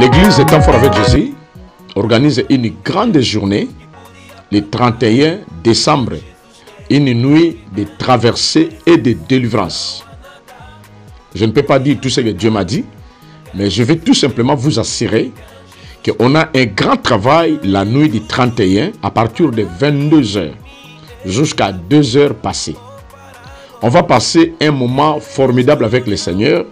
L'église Temps Fort avec Jésus organise une grande journée le 31 décembre, une nuit de traversée et de délivrance. Je ne peux pas dire tout ce que Dieu m'a dit, mais je vais tout simplement vous assurer qu'on a un grand travail la nuit du 31 à partir de 22 h jusqu'à 2 h passées. On va passer un moment formidable avec le Seigneur.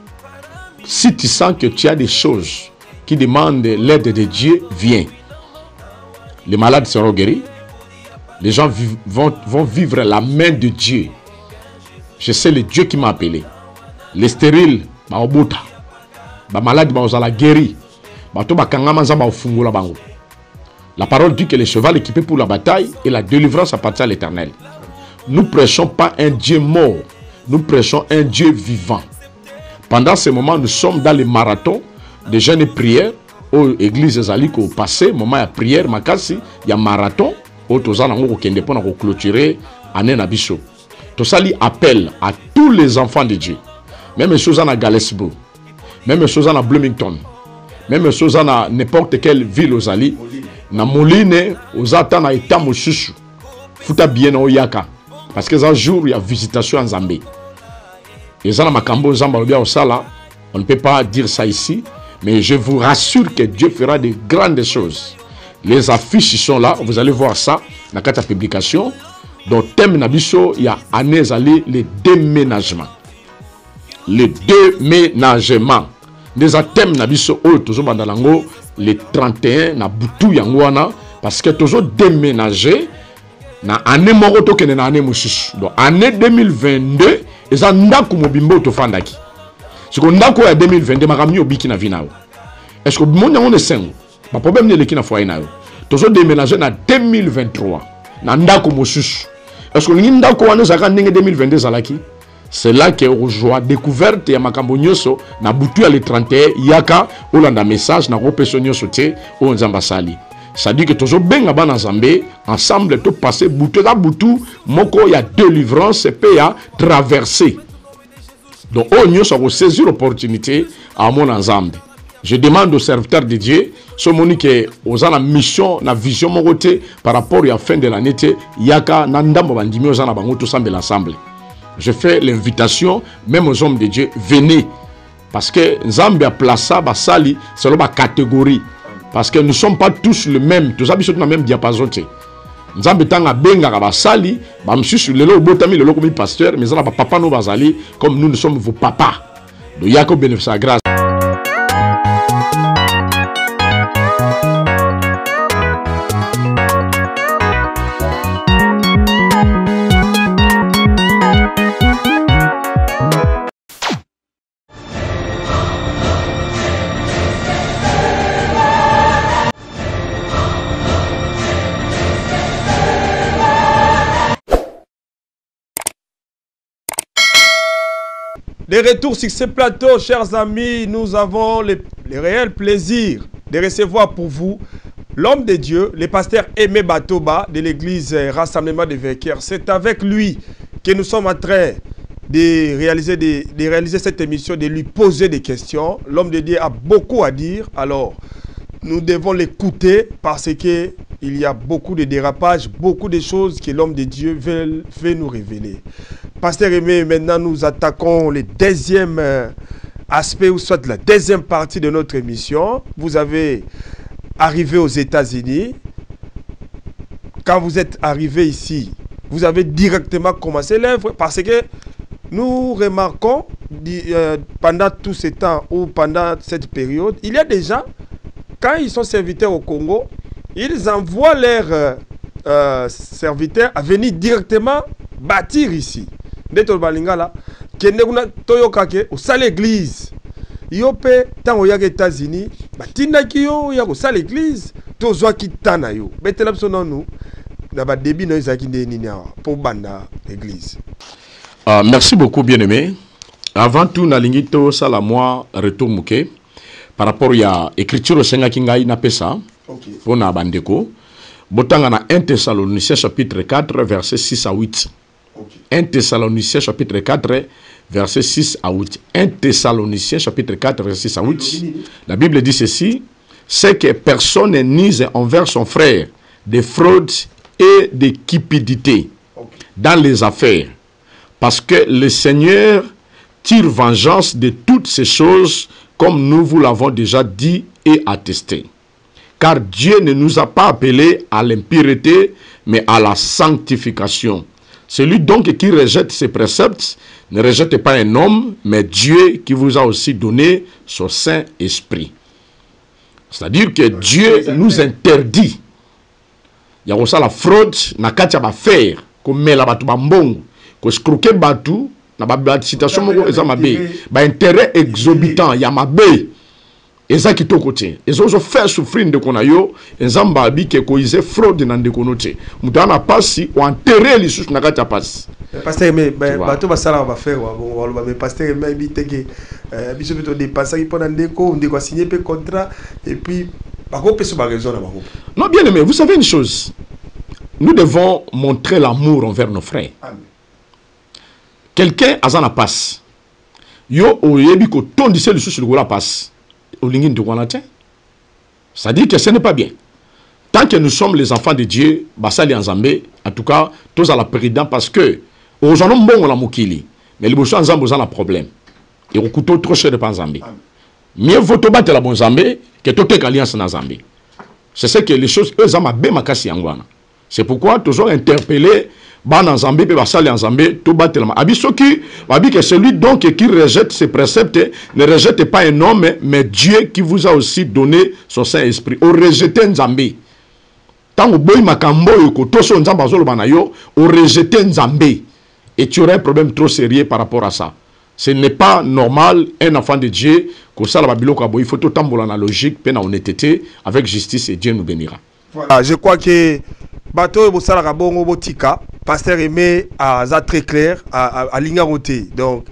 Si tu sens que tu as des choses qui demandent l'aide de Dieu, viens. Les malades seront guéris. Les gens vont vivre la main de Dieu. Je sais le Dieu qui m'a appelé. Les stériles, les malades, les guéris. La parole dit que le cheval équipé pour la bataille et la délivrance appartient à l'Éternel. Nous ne prêchons pas un Dieu mort. Nous prêchons un Dieu vivant. Pendant ce moment, nous sommes dans les marathons de jeûne et prière. Aux églises zaliques au passé, moment de prière, makasi, il y a marathon. Au tozana ngo kende pona ko clôturer année na biso. Tosali appel à tous les enfants de Dieu. Même chose à Galesburg, même chose à Bloomington, même chose à n'importe quelle ville aux Ali, na Moline, aux Ata na Eta Mosusu. Futa bien au Yaka. Parce que un jour il y a visitation en Zambie. Et ça na makambo Zamba au sala, on ne peut pas dire ça ici. Mais je vous rassure que Dieu fera de grandes choses. Les affiches sont là, vous allez voir ça dans la publication. Dans le thème Nabiso, il y a année allée le déménagement. Le déménagement. Des thèmes Nabiso, toujours bandalango, le 31 na butu yangwana, parce que toujours déménager na année moroto que na année mususu. Donc année 2022, et ça ndaku mobimbo to fandaki. Si on a quoi 2022, makamio biki na vinao. Est-ce que mon on est single? Pas problème ni l'équipe na foyer na yo. Toujours déménager na 2023. Na ndako mosusu. Est-ce que ni ndako wana zaka ndenge 2022 zalaki? C'est là que rejoint découverte ya makambo nyoso na butu ya le 31 yaka olanda message na ropeso nyoso te o nzamba sali. Ça dit que toujours benga bana Zambé ensemble tout passer butu da butu moko ya délivrance et ya traverser. Donc, on va saisir l'opportunité à mon ensemble. Je demande aux serviteurs de Dieu, ce monique aux la mission, la vision mon côté par rapport à la fin de l'année, yaka nandam bandimi aux bango tout ensemble l'ensemble. Je fais l'invitation même aux hommes de Dieu, venez parce que Nzambe a placé basali selon ma catégorie parce que nous ne sommes pas tous le même, tous habitons dans le même diapason. Nzambe tanga benga ka basali ba msusu lelo botami lelo comme pasteur mais ça ba papa no bazali comme nous sommes vos papas. Donc yako bénéfice à grâce. De retour sur ce plateau, chers amis, nous avons le réel plaisir de recevoir pour vous l'homme de Dieu, le pasteur Aimé Batoba de l'église Rassemblement de Verkères. C'est avec lui que nous sommes en train de réaliser cette émission, de lui poser des questions. L'homme de Dieu a beaucoup à dire, alors nous devons l'écouter parce que il y a beaucoup de dérapages, beaucoup de choses que l'homme de Dieu veut nous révéler. Pasteur Aimé, maintenant nous attaquons le deuxième aspect, ou soit la deuxième partie de notre émission. Vous avez arrivé aux États-Unis. Quand vous êtes arrivé ici, vous avez directement commencé l'œuvre, parce que nous remarquons pendant tout ce temps ou pendant cette période, il y a des gens, quand ils sont serviteurs au Congo, ils envoient leurs serviteurs à venir directement bâtir ici. D'être balingala, au salle l'église. Yope, tant aux États-Unis, batina kiyo, ya au salle l'église, tozo qui tana yo. Betelab sonon nous, d'abord début nous zaki nenia pour banda l'église. Merci beaucoup, bien-aimé. Avant tout, nalingito sala moi retour mouké par rapport à l'écriture au Senga Kinga Inapesa pour na bandeko. Botanga na 1 Thessaloniciens chapitre 4 verset 6 à 8. 1 Thessaloniciens chapitre 4 verset 6 à 8. 1 Thessaloniciens chapitre 4 verset 6 à 8. La Bible dit ceci: c'est que personne n'est nise envers son frère de fraude et de cupidité dans les affaires, parce que le Seigneur tire vengeance de toutes ces choses, comme nous vous l'avons déjà dit et attesté. Car Dieu ne nous a pas appelés à l'impureté, mais à la sanctification. Celui donc qui rejette ses préceptes ne rejette pas un homme, mais Dieu qui vous a aussi donné son Saint-Esprit. C'est-à-dire que Dieu nous interdit. Il y a aussi la fraude, na katia ba faire, comme la batu bambongo, ko scroquer batu, na ba citation moko eza mabe, ba intérêt exorbitant, ya mabe. Eza kito côté. Ils ont fait souffrir de konayo, nzamba bi ke ko ize fraude na de konote. Mutana pasi ou enterrer les sous na katia passe. Pasteur mais bato ba sala ba faire bon mais pasteur mais bi teke biso bito dépasser pendant ndeko ndeko signer pe contrat et puis non, bien aimé, vous savez une chose. Nous devons montrer l'amour envers nos frères. Quelqu'un a la passe. Yo oyebi ko tondise le sous la passe. Olingin de Guanate. Ça dit que ce n'est pas bien. Tant que nous sommes les enfants de Dieu, basali en Zambé, en tout cas, tous à la président parce que aux gens bon la mokili, mais les bouchons en Zambé ont un problème. Et au couteau trop cher de pas en Zambé. Mieux vaut te battre la bonne Zambé que toute alliance dans Zambie. C'est ce que les choses, eux, ont bien makasi angwana. C'est pourquoi toujours interpellé, ban en Zambie, puis basali en Zambie, tout battre la abisoki, babi que celui donc qui rejette ses préceptes ne rejette pas un homme, mais Dieu qui vous a aussi donné son Saint-Esprit. Au rejeter Zambie. Tant que boy makambo yoko toso nzamba zolo banayo, au rejeter Zambie. Et tu aurais un problème trop sérieux par rapport à ça. Ce n'est pas normal, un enfant de Dieu, il faut tout temps la logique, peine à honnêteté, avec justice et Dieu nous bénira. Voilà, je crois que Bato Bosala Bongo Botika, Pasteur Aimé, a très clair, à l'ignorité. Donc,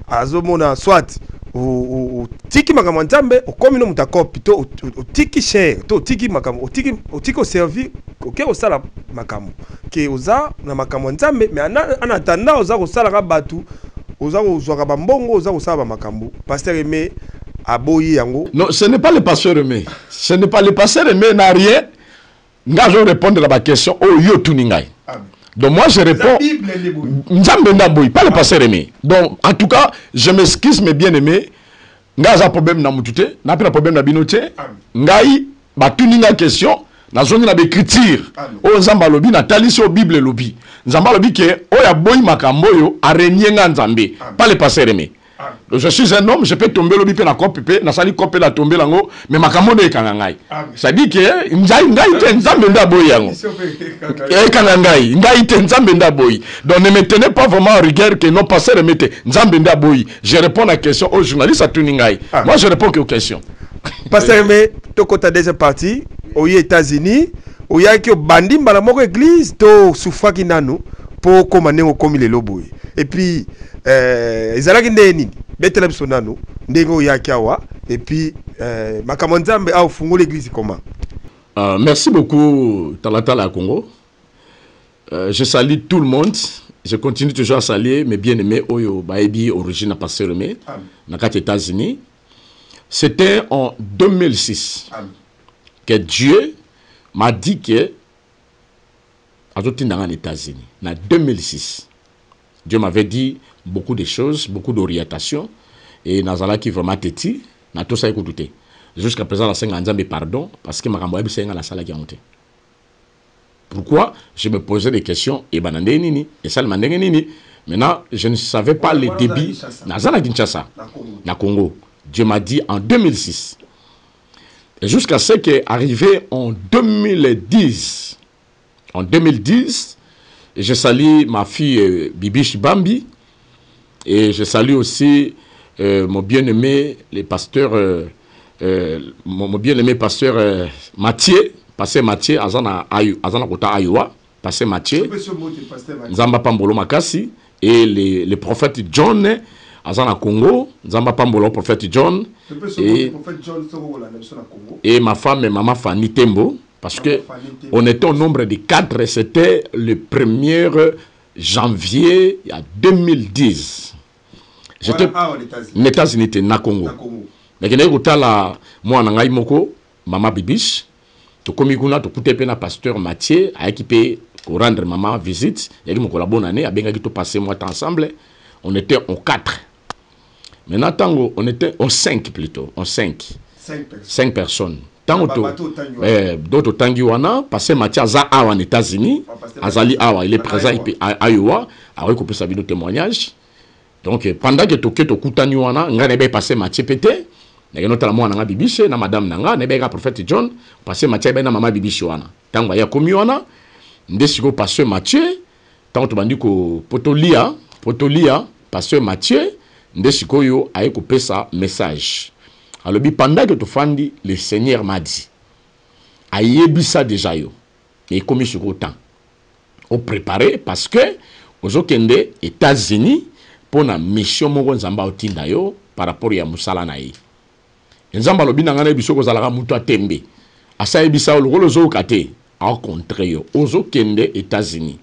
à Zomona, soit au tiki makamantambe, au communo mutakop, plutôt au tiki cher, au tiki makam, au tiki au servi, au sala makam, qui osa na makamantambe, mais en attendant, osa au sala batu. Pasteur Aimé non, ce n'est pas le pasteur Aimé. Ce n'est pas le pasteur Aimé, n'a rien. Je vais répondre à la question. Oh, yo tuningai. Donc moi je réponds. Pas le pasteur Aimé. Donc en tout cas, je m'excuse mes bien-aimés. N'a pas problème na mutute, n'a pas problème na binote. Ngai ba tuninga question. Na zone na d'écriture. O nzamba lobi na talisi o Bible lobi. Nzamba lobi ke o ya boy makambo yo arenye nga nzambe. Pas le pasteur Aimé. Je suis un homme, je peux tomber lobi pe na kope pe na sali kope la tomber lango mais makambo no ekanga ngai. Ça dit que ngai te nzambe nda boy yango. Ekanga ngai te nzambe nda boy. Donc ne me tenez pas vraiment en rigueur que non pasteur Aimé te nzambe nda boy. Je réponds à la question aux journalistes à tuningai. Moi je réponds que aux questions. Pasteur Aimé, toko ta deuxième partie. Aux États-Unis, où il y a que bandi dans la église, to soufaki nanu pour commander au comme les lobos. Et puis, ils allaient gagner betelem sonanu, ndego yakiawa. Et puis, makamonzambe a fungo l'église comment? Merci beaucoup, Talatala Congo. Je salue tout le monde. Je continue toujours à saluer mes bien-aimés Oyo Baebi, origine à Pasteur Aimé, dans les États-Unis. C'était en 2006. Que Dieu m'a dit que en États-Unis, en 2006, Dieu m'avait dit beaucoup de choses, beaucoup d'orientation, et Nazala qui vraiment téti, n'a tout ça écouté. Jusqu'à présent, la Seigneur pardon, parce que ma campagne c'est la salle qui a monté. Pourquoi? Je me posais des questions, et banandé et ça le nini. Maintenant, je ne savais pas les débits. Nazala Kinshasa, na Congo. Dieu m'a dit en 2006. Et jusqu'à ce qu'est arrivé en 2010. En 2010, je salue ma fille Bibiche Bambi. Et je salue aussi mon bien-aimé, les pasteurs, mon bien-aimé pasteur Mathieu, pasteur Mathieu, Azana Kota Ayua, pasteur Mathieu, Nzamba Pambolo Makasi, et le prophète John, Azana Congo, Nzamba Pambolo, prophète John, et ma femme et maman Fanny Tembo, parce que on était au nombre de 4, c'était le 1er janvier 2010. J'étais aux États-Unis, na Congo. Mais quand moi nangai moko maman Bibiche, to komi kuna to kutepe na pasteur Mathieu a équipé pour rendre maman visite, et qui me collabore année a bien to passer moi ensemble. On était en 4. Maintenant tango on était en 5 plutôt, en 5. 5 personnes. Tango d'autres tangi wana passer Mathieu za awa en États-Unis, azali awa, il est présent à Iowa, a recoupé sa vidéo témoignage. Donc pendant que to kutani wana ngane be passer Mathieu pété. Et notamment moi nanga Bibiche na madame nanga nebeka prophète John passer Mathieu na maman Bibiche wana tango ya komi wana ndesiko passer Mathieu tango to bandi ko potolia passer Mathieu ndesiko yo aye ko pesa message alors bi pendant que to fandi le Seigneur m'a dit ayebisa déjà yo et komi sur autant au préparer parce que ozokende États-Unis pour na mission moko nzamba otinda yo par rapport ya musala na ye. Nzamba lobi na ngana biso ko zalaka mutu atembe. Asa ebisa lokolo zo kate au contraire ozo kende États-Unis.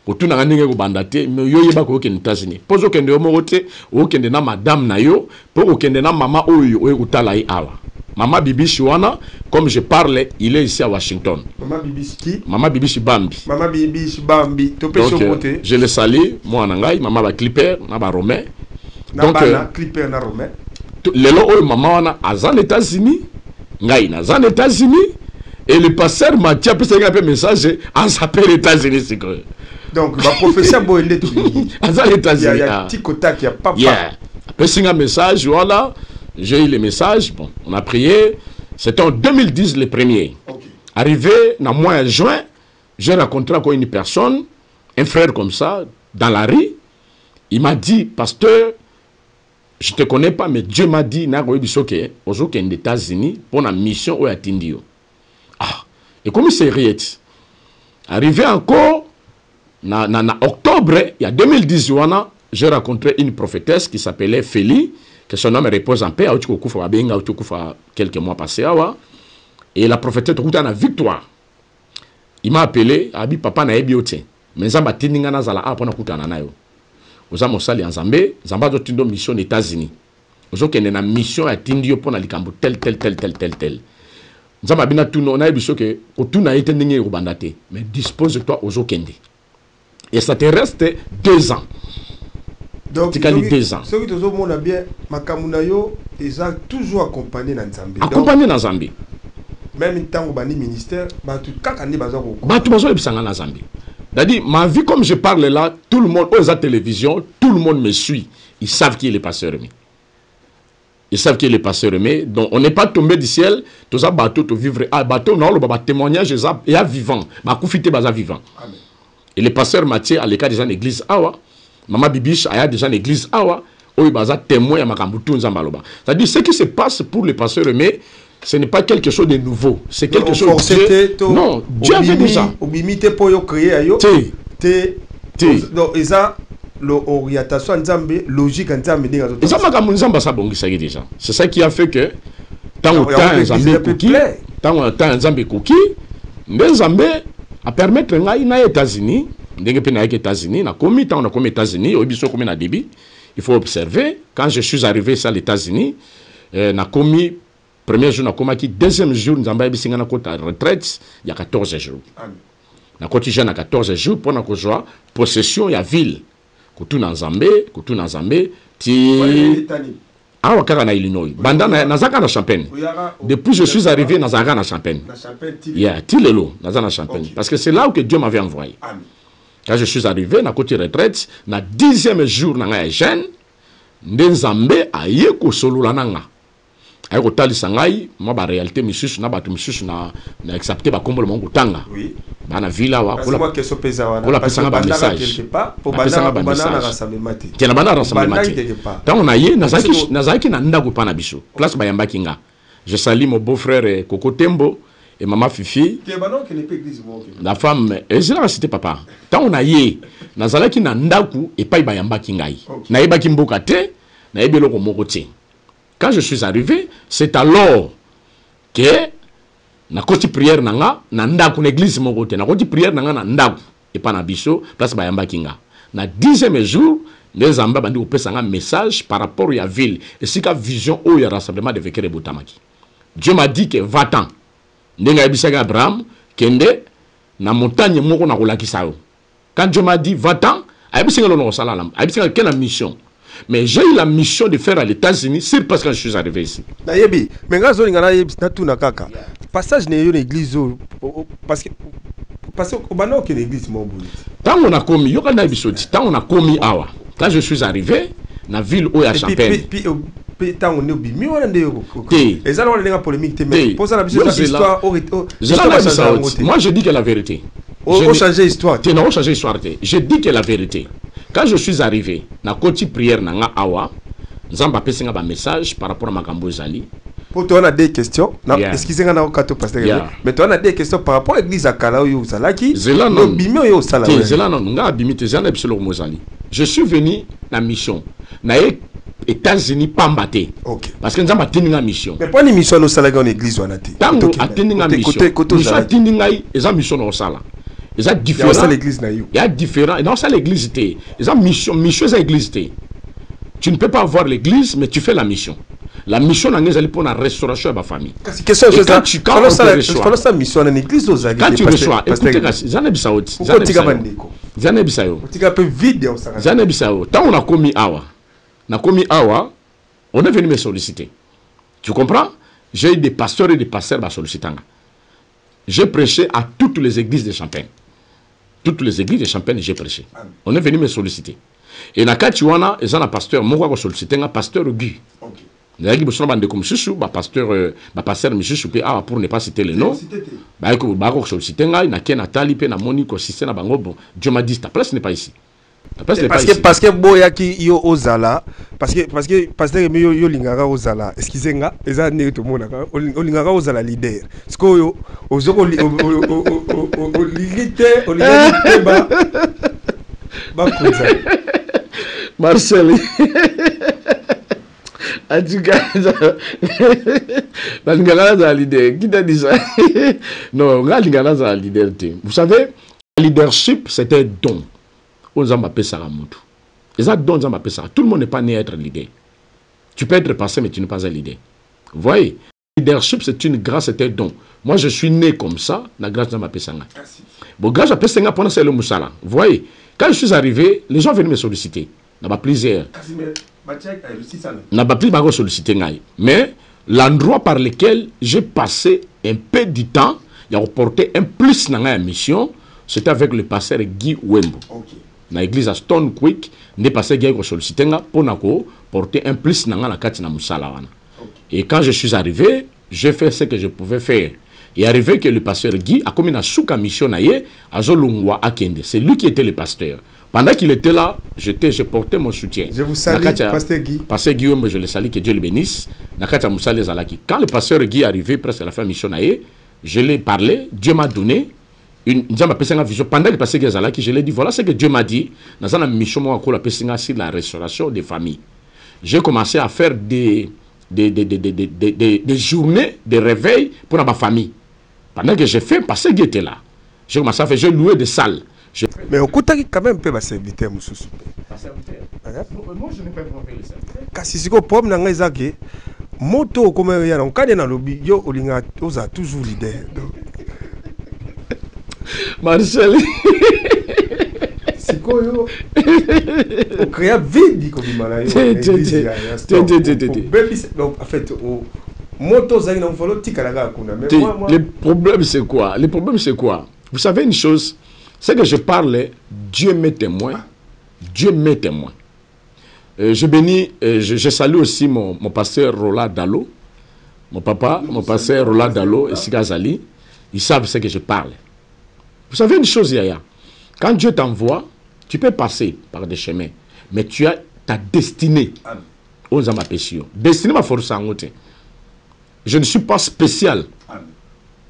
Ko tuna ngane ko bandate me yo yeba ko kende États-Unis. Pozo kende yo mokote o kende na madame na yo pour kende na mama oyo o ekutala yi awa. Mama Bibiche wana comme je parle, il est ici à Washington. Mama Bibiche qui? Mama Bibiche Bambi. Mama Bibiche Bambi. Donc je le salue moi nangai mama ba Clipper na ba Romain. Donc Clipper na Romain. Lelo oyo mama wana azan États-Unis, ngai na zan États-Unis et le pasteur Mathieu peut s'envoyer un message en s'appelle États-Unis c'est que. Donc ma professeur Boende tout. Azan États-Unis. Il y a petit quota qui a pas. Yeah. Peut s'envoyer un message voilà, j'ai eu le message, bon, on a prié, c'était en 2010 le premier. Okay. Arrivé dans le mois de juin, j'ai rencontré encore une personne, un frère comme ça, dans la rue, il m'a dit pasteur, je ne te connais pas, mais Dieu m'a dit, aujourd'hui, aux États-Unis, pour la mission au Atindio. Ah, et comme c'est riet. Arrivé encore, en octobre, il y a 2010, j'ai rencontré une prophétesse qui s'appelait Félie, que son nom repose en paix, quelques mois passés. Et la prophétesse a la victoire. Il m'a appelé, il m'a dit, papa, na ebiote. Mais il m'a dit, na zala a pona kutana na yo. Oza mosali en Zambé, Zamba do tindo mission aux États-Unis. Ozo kende na mission à tindio pona likambo tel. Nzamba bina tuno na biso ke otuna ete ndenge rubandate, mais dispose-toi ozo kende. Et ça te reste 2 ans. Donc ceux qui te ont bien makamuna yo, ils ont toujours accompagné dans Zambie. Accompagné dans Zambie. Même tant au bani ministère, bah tout kakandi bazako. Bah tout bazako ebisanga na Zambie. C'est-à-dire, ma vie, comme je parle là, tout le monde, aux télévision, tout le monde me suit. Ils savent qui est le pasteur Aimé. Ils savent qui est le pasteur Aimé. Donc, on n'est pas tombé du ciel, tous les bateaux, tous vivre. Ah, bateau, non, le témoignage, il y a vivant. Ma koufité, il y a vivant. Et le pasteur Mathieu, à l'écart des gens d'église, Awa, Maman Bibiche, il y a des gens d'église, Awa, où il y a témoin, c'est-à-dire, ce qui se passe pour le pasteur Aimé, ce n'est pas quelque chose de nouveau. C'est quelque chose de... Non, Dieu avait déjà. Obimité pour créer donc, ils ont l'orientation Nzambe, logique Nzambe. C'est ça qui a fait que tant au temps Nzambe Kouki, Nzambe a permettre aux États-Unis, États-Unis, il faut observer, quand je suis arrivé à les États-Unis, na commis Premier jour, nakomaki. Deuxième jour, nous avons eu une retraite, il y a 14 jours. Nous avons eu 14 jours pour nous avoir possession de la ville. Koutou Nzambe, awa kaka na Illinois. Banda nazaka na Champagne. Depuis je suis arrivé nazaka na Champagne. Yeah, tilelo nazaka na Champagne. Parce que c'est là où que Dieu m'avait envoyé. Quand je suis arrivé na côté retraite, na 10e jour na nga jeune, Nzambe aye ko solola nanga. Aye ko talisa ngai, moi ba réalité misusu na batu misusu na accepter ba kombo mongo tanga. Oui. Bana villa wa ko la question pesa wana. Ko la pesa nga ba message. Pour banana rassemblement. Tiena bana rassemblement. Tant on aye nazaki na ndaku pa na biso. Place ba yamba kinga. Je salue mon beau-frère Coco Tembo et maman Fifi. La femme, je l'ai cité papa. Tant on aye nazalaki na ndaku et pa ba yamba kingai. Na yeba kimboka te, na yebelo ko moko te. Quand je suis arrivé, c'est alors que na koti prière nanga na ndaku l'église mon côté na koti prière nanga na ndaku et pas na biso place bayamba kinga na 10e jour les amba bandi opesa nga message par rapport à ville et si ka vision au ya rassemblement de Vekere Botamaki. Dieu m'a dit que va-t'en ndenga ebisaka Abraham kende na montagne moko na kolakisa yo. Quand Dieu m'a dit va-t'en ayebisaka lo no sala lam ayebisaka quelle mission. Mais j'ai eu la mission de faire à les États-Unis, c'est parce que je suis arrivé ici. Nayebi, mais quand on a tout na kaka. Passage n'est une église parce que au bano que l'église mon boulot. Tant on a commis, yo kana bisoti, tant on a commis awa. Quand je suis arrivé na ville où il y a Champagne. Puis tant on est bimi on ande yo. Et ça on est dans polémique mais pour ça la histoire moi je dis que la vérité. On changer histoire. Tu n'as changé histoire. Je dis que la vérité. Quand je suis arrivé, na koti prière nanga awa, Nzamba pesinga ba message par rapport à Makambo Zali. Pour toi on a des questions. Excusez-moi na okato pasteur. Mais toi on a des questions par rapport à l'église Akala yo Zalaki. No bimio yo sala. Zela non nga bimite zana bisolo Mozali. Je suis venu na mission. Na États-Unis pambate. OK. Parce que Nzamba tininga mission. Mais pas une mission no sala dans l'église wana te. Tango atininga mission. Mission tininga eza mission no sala. Il y a différent. Il y a différent. Dans ça l'église té. Il mission c'est l'église té. Tu ne peux pas avoir l'église mais tu fais la mission. La mission dans les pour la restauration de ma famille. Quand tu reçois mission dans l'église aux quand tu reçois écoutez Zané Bissau. Zané Bissau. Un peu vide Zané Bissau. Tant on a commis awa. On est venu me solliciter. Tu comprends? J'ai eu des pasteurs et des pasteurs à solliciter. J'ai prêché à toutes les églises de Champagne. Toutes les églises de Champagne, j'ai prêché. On est venu me solliciter. Et na Katiwana, ils ont un pasteur, moi, je sollicité un pasteur Guy. Il y a un pasteur Michou, pour ne pas citer le nom. Je sollicité un na Nathalie, na Monique, Dieu m'a dit, ta place n'est pas ici. Parce que boya qui yo ozala parce que yo lingara ozala excusez-moi eza ne to mona o lingara ozala leader parce que yo ozoko lilité ba kuza Marcel Adjuga la lingara za leader qui t'a dit ça non la lingara za leader. Vous savez le leadership c'est un don. Tout le monde n'est pas né à être leader. Tu peux être passé, mais tu n'es pas un leader. Vous voyez, le leadership, c'est une grâce, c'est un don. Moi, je suis né comme ça, la grâce de ma pesanga. Bon, grâce à pesanga, pendant c'est le moussala. Vous voyez, quand je suis arrivé, les gens venaient me solliciter. Il n'y a pas plusieurs. Il n'y a pas plus de solliciter. Mais l'endroit par lequel j'ai passé un peu du temps, il a apporté un plus dans la mission, c'était avec le pasteur Guy Wembo. Na église à Stone Quick n'est pas gay ko solliciter pour nako porter un plus na la kati na musala wana. Et quand je suis arrivé, j'ai fait ce que je pouvais faire. Et arrivé que le pasteur Guy a commis na souka mission na ye à Zolungwa Akende. C'est lui qui était le pasteur. Pendant qu'il était là, j'ai porté mon soutien. Je vous salue, pasteur Guy. Pasteur Guillaume, je le salue, que Dieu le bénisse. Na kati musala zalaki. Quand le pasteur Guy est arrivé presque à la fin mission na ye, je l'ai parlé, Dieu m'a donné une vision. Pendant le passé je l'ai dit, voilà ce que Dieu m'a dit. Dans une mission sur la restauration des familles. J'ai commencé à faire des journées de réveil pour ma famille. Pendant que j'ai fait, parce qu'il était là. J'ai commencé à faire, j'ai loué des salles. Mais au coup, quand même un peu ma serviteur, moi je n'ai pas fait le serviteur. moto comme rien on cadre dans lobby yo olinga oza toujours leader Marcel c'est quoi yo on crée vide comme malay donc en fait moto ça il faut tikalaga kuna mais moi le problème c'est quoi vous savez une chose, c'est que je parle, Dieu m'est témoin. Dieu m'est témoin. Je bénis, je salue aussi mon pasteur Roland Dalo, mon papa, mon pasteur Roland Dalo et Sigazali. Ils savent ce que je parle. Vous savez une chose, Yaya, quand Dieu t'envoie, tu peux passer par des chemins, mais tu as ta destinée. Destinée ma force en côté. Je ne suis pas spécial.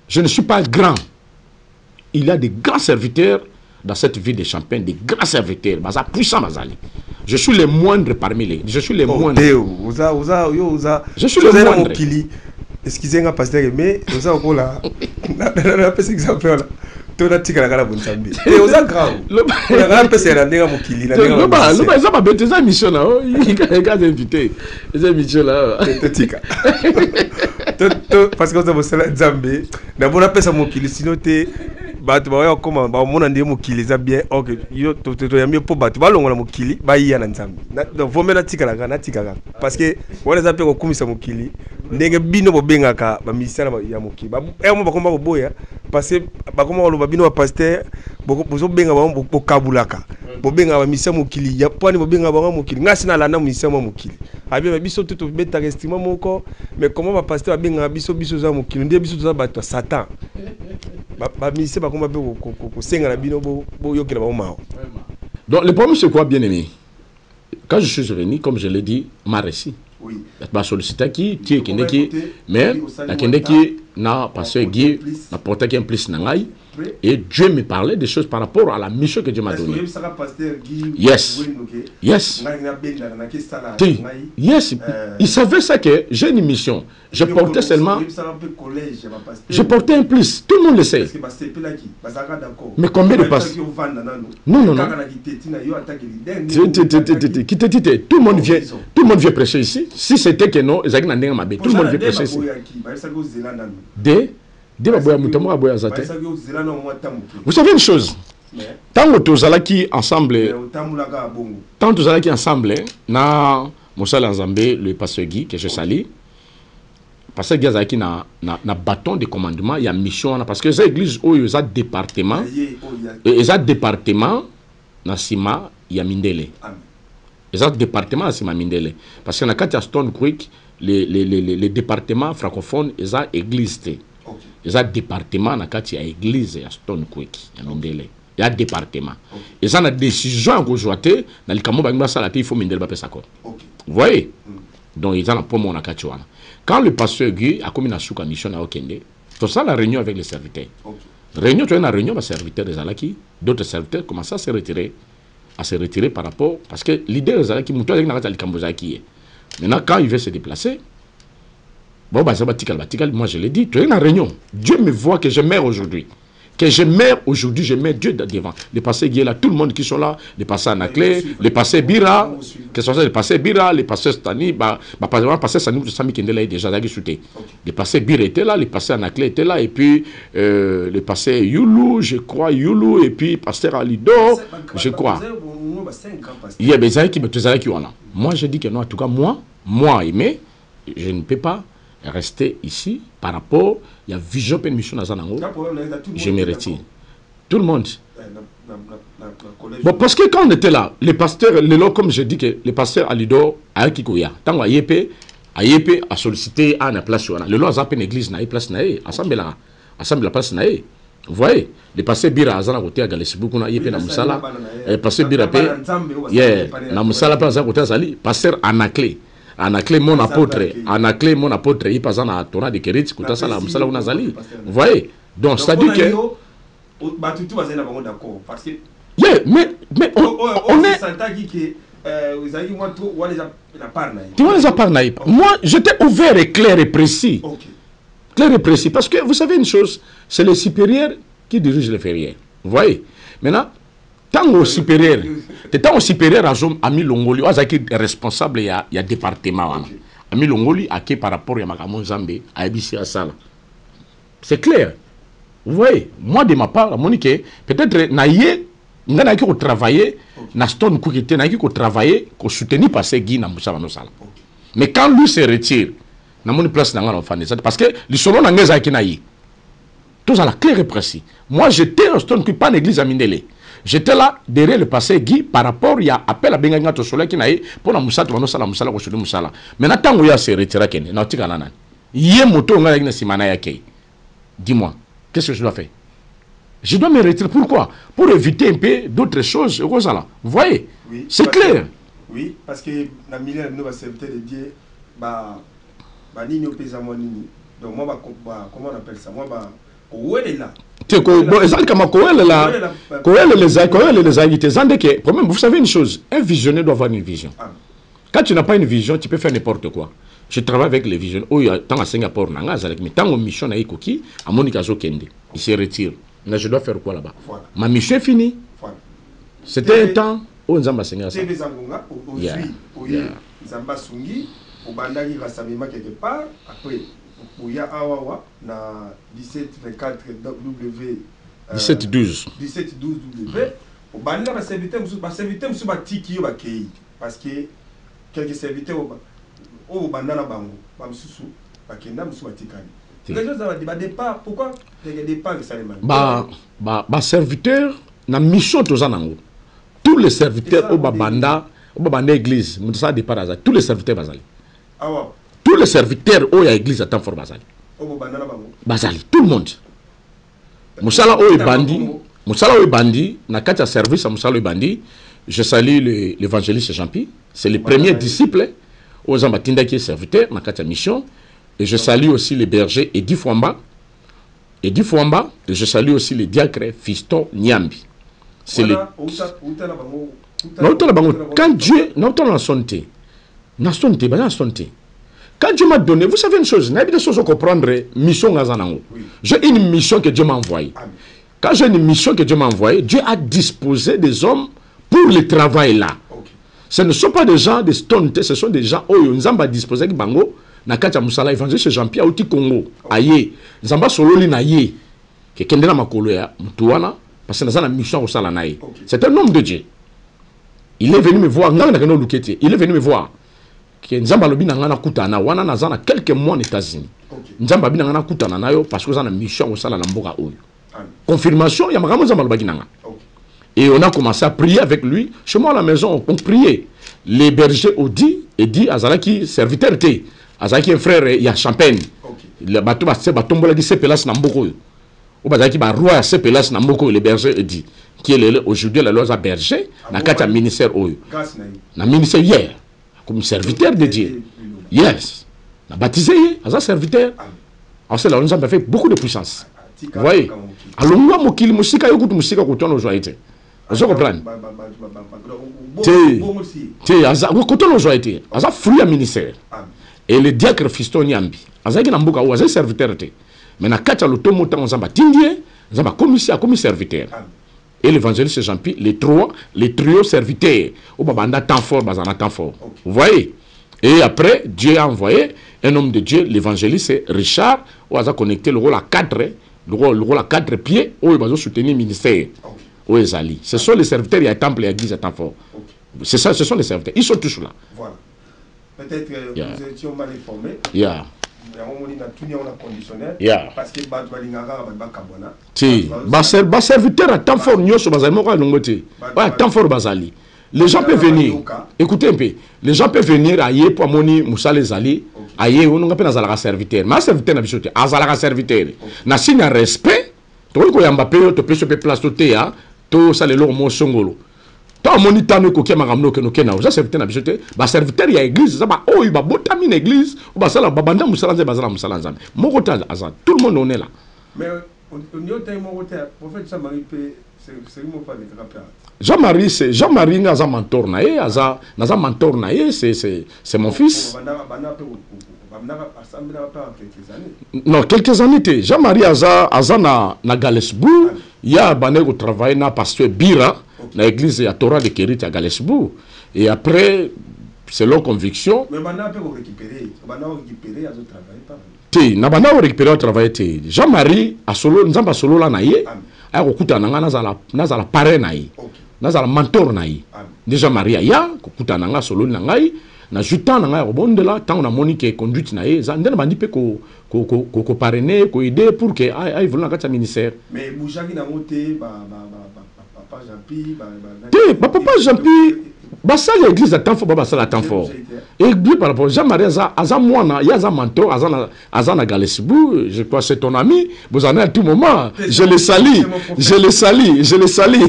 Je ne suis pas grand. Il y a des grands serviteurs dans cette ville de Champagne, des grands serviteurs, puissants. Je suis le moindre parmi les. Je suis le moindre. Je suis le moindre. Excusez-moi, pasteur, mais vous avez là. Par exemple, tu as dit que la bonne samedi. Et vous avez grave. Le grand PC est là, Mokili. Le bas, ça m'a bêté ça mission là. Il y a des invités. Les missions là. Parce que vous avez Zambé. D'abord, la personne Mokili, sinon tu bato ba comment ba mona ndie mokili za bien ok yo to ya mieux po bato ba longola mokili ba iya na nzambe donc vomé na tikala parce que wana za pe ko kumisa mokili ndenge bino bo bengaka ba misala ya mokili ba mo ba komba ko boya parce que ba komba ko ba bino ba pasteur bozo benga ba bo kabulaka bo benga ba misala mokili ya pwani bo benga ba mokili ngasi na landa misala mokili abi ba biso to beta estima moko mais comment ba pasteur ba benga biso za mokili ndie biso za bato satan ba misala ba komba be ko senga na bino bo yokela ba mao. Donc le problème c'est quoi, bien aimé? Quand je suis revenu, comme je l'ai dit, m'a réussi. Oui. Je sollicité qui est qui mais la qui n'a pas ce qui n'a porté qui implique nangai et Dieu me parlait des choses par rapport à la mission que Dieu m'a donnée. Yes. Yes. Yes. Il savait ça que j'ai une mission. Je portais seulement. Je portais un plus. Tout le monde le sait. Mais combien de pasteurs? Non, non, non. Qui te dit tout le monde vient. Tout le monde vient prêcher ici. Si c'était que non, tout le monde vient prêcher ici. Vous savez une chose, tant que tous allons ensemble, na Moussa Zambé, le pasteur Guy que je salue, parce que Gazaki na bâton de commandement, il y a mission parce que ces églises où il y a département, et ça département na Sima il y a Mindele. Les autres départements à Sima Mindele, parce que na Katia Stone Creek, les départements francophones, ils ont église. Il y a département na Katia église à Stone Creek, il y a Mindele. Il y a département. Et ça na décision que je te dans le Cameroun ba ça il faut Mindele ba pesa ko. Vous voyez? Donc ils ont un pomme na Katia. Quand le pasteur Guy a commis une mission à Okende, tout ça la réunion avec les serviteurs. Réunion, tu as une réunion avec les serviteurs des Alaki, d'autres serviteurs commencent à se retirer par rapport, parce que l'idée des Alaki, maintenant quand il veut se déplacer, bon, bah, moi je l'ai dit, tu es une réunion. Dieu me voit que je meurs aujourd'hui. Que je meurs aujourd'hui, je mets Dieu devant. Les passés qui est là, tout le monde qui sont là, les passés Anaclé, les passés Bira, que ce soit les passés Bira, les passés Stani, les passés Stani, Sami Kendela est déjà sauté. Les passés Bira étaient là, les passés Anaclé étaient là, et puis les passés Youlou, je crois, Youlou, et puis pasteur Alido, je crois. Il y a des gens qui me faisaient qui ont là. Moi, je dis que non, en tout cas, moi, aimé, je ne peux pas rester ici par rapport il y a vision pour une mission dans Zanango. Je me retire. Tout le monde. Bon, parce que quand on était là, les pasteurs, comme je dis que les pasteurs Alido, à Kikoya, tant Ayepe a sollicité à la place, le lot a une église, na place, assemble la place, vous voyez, les pasteurs Bira à Zana côté à Galesibuku, na Ayepe na Musala, pasteur Bira pe, na Musala pa Zana côté à Zali, pasteur Anaclé. Anaclé mon apôtre, il passe dans la Torah de Kérit, quand ça la Musala ou Nazali. Vous voyez? Donc, c'est-à-dire que. Mais on est. Tu vois les apparts naïfs. Moi, j'étais ouvert et clair et précis. Clair et précis. Parce que vous savez une chose, c'est le supérieur qui dirige les ferrières. Vous voyez? Maintenant, tant au supérieur à Ami Longoli, est responsable, il y a département. ami longoli ake par rapport à makamon Zambé à ebisi à ça. C'est clair. Vous voyez, moi de ma part, Monique, peut-être naïe, n'a qui travailler, na stone cookité, n'a qui travailler, qu'on soutenir par ces guides na Moussa Sala. Mais quand lui se retire, na mon place n'a pas parce que le solo n'a pas qui naïe. Tout ça la clair et précis. Moi j'étais un stone qui pas l'église à Mindele. J'étais là derrière le passé Guy par rapport il y a appel à Benganga to soleil qui naïe pour la Moussa to Sala Moussa ko Moussa. Mais tant où il y a se retira ken, na tika nana. Yé moto nga na simana ya kei. Dis-moi, qu'est-ce que je dois faire? Je dois me retirer. Pourquoi? Pour éviter un peu d'autres choses. Vous voyez? Oui, c'est clair. Oui, parce que la milliard nous va servir de Dieu. Donc moi, comment on appelle ça? Moi, où est là? Vous savez une chose, un visionnaire doit avoir une vision. Quand tu n'as pas une vision, tu peux faire n'importe quoi. Je travaille avec les visions. Oh, tant à Singapour, mais tant que mission à Ikoki, à Monica Zokende, il se retire. Mais je dois faire quoi là-bas? Voilà. Ma mission est finie. Voilà. C'était un temps où on a Singa. Après, il y a Awawa, na 1724 W. 1712. 1712 W. Au Banda, ma serviteur, ma tiki, parce que quelques serviteurs au Banda, na bango, Bamsusu, Bakenda, Moussouatikani. Pourquoi les départs serviteurs, na mission tous les serviteurs au Banda église, tous les serviteurs basali. Tous les serviteurs au église à temps fort basali. Basali, tout le monde. Moussala o bandi, na katia service à Moussala o bandi, je salue l'évangéliste Jean-Pi, c'est le premier disciple aux ambatinda qui est serviteur, na katia mission. Et je salue aussi les bergers Edi Fouamba. Et je salue aussi les diacres Fiston Nyambi. C'est les... Quand Dieu... Quand Dieu m'a donné... Vous savez une chose, n'a pas de choses à comprendre. Mission Gazanango. J'ai une mission que Dieu m'a envoyée. Quand j'ai une mission que Dieu m'a envoyée, Dieu a disposé des hommes pour le travail là. Ce ne sont pas des gens de stonté, ce sont des gens où nous avons disposé de bango. Nakacha Moussala évangéliste Jean-Pierre Outi Congo aye Zamba Sololi na ye que kendela makolo ya mutuana parce que dans la mission au sala na ye. C'est un homme de Dieu. Il est venu me voir ngana kana lukete. Il est venu me voir que Nzamba lobi na ngana kutana wana nazana quelques mois aux États-Unis. Nzamba bi na ngana kutana na yo parce que dans la mission au sala na mboka oyo. Confirmation ya makambo Nzamba lobaki nanga. Et on a commencé à prier avec lui. Chez moi à la maison on priait. Les bergers Odi et dit Azalaki serviteur té Azaki un frère, il y a Champagne. Le bateau va qui s'épelasse dans Mboko. Ou Bazaki va roi s'épelasse dans Mboko, le berger dit. Qui est aujourd'hui la loi à berger, dans le ministère. Dans le ministère hier, comme serviteur de Dieu. Yes. On a baptisé, on a serviteur. Alors, là, nous avons fait beaucoup de puissance. Vous voyez? Alors, nous avons dit que nous avons dit que nous avons dit vous comprenez? C'est un fruit à ministère. Et le diacre Fiston Nyambi, azaki na mboka ou azaki serviteur te. Mais na kacha loto mota on zamba tindie, zamba commissaire serviteur. Et l'évangéliste Jean-Pi, les trio serviteurs. Au babanda temps fort, bazana temps fort. Vous voyez? Et après, Dieu a envoyé un homme de Dieu, l'évangéliste Richard, où il a connecté le rôle à 4 pieds, où il va soutenir le ministère. Où ils allaient. Ce sont les serviteurs, il y a un temple et l'église à temps fort. C'est ça, ce sont les serviteurs. Ils sont tous là. Voilà. Peut-être que nous étions mal informés. Parce que serviteur à temps fort, les gens peuvent venir. Écoutez un peu. Les gens peuvent venir à Yé pour Moni Moussa les Ali. À Yé, on a appelé un serviteur. Mais un serviteur n'a pas de serviteur. N'a signe un respect. Tu vois, il Mbappé, tu peux se place tout théâtre. Tout ça, les lots, mon songolo. Tant monita no kokia magamno que no kena vous serviteur na bisoté ba serviteur ya église ça ba oh il va botamine une église ou ba sala babanda musalanze bazala musalanzame moko ta azan tout le monde on est là mais on y a mon côté prophète Jean-Marie c'est mon pas de Jean-Marie ngaza mentor na ye aza naza mentor na ye c'est mon fils non quelques années té Jean-Marie aza na Galesbourg il y a banego travailler na pasteur Bira. L'église à Torah de Kérit à Galesbourg. Et après, selon conviction. Mais maintenant, on peut récupérer. On peut récupérer, à travailler pas. Te na banda o récupérer au travail te Jean-Marie a solo nzamba solo la na ye a kokuta nanga nazala parrain na ye nazala mentor na ye déjà Marie ya kokuta nanga solo na ngai na jutan nanga ko bondela tant na monique conduite na ye za ndena bandi pe ko parrainer ko aider pour que ay voulait na kata ministère mais boujaki na moté papa Jean-Pi papa Jean-Pi basa l'église a tant fort basa la tant fort et bien par rapport Jean-Marie aza mwana ya za mentor aza na Galesbu je crois c'est ton ami vous en êtes à tout moment je le salue je salue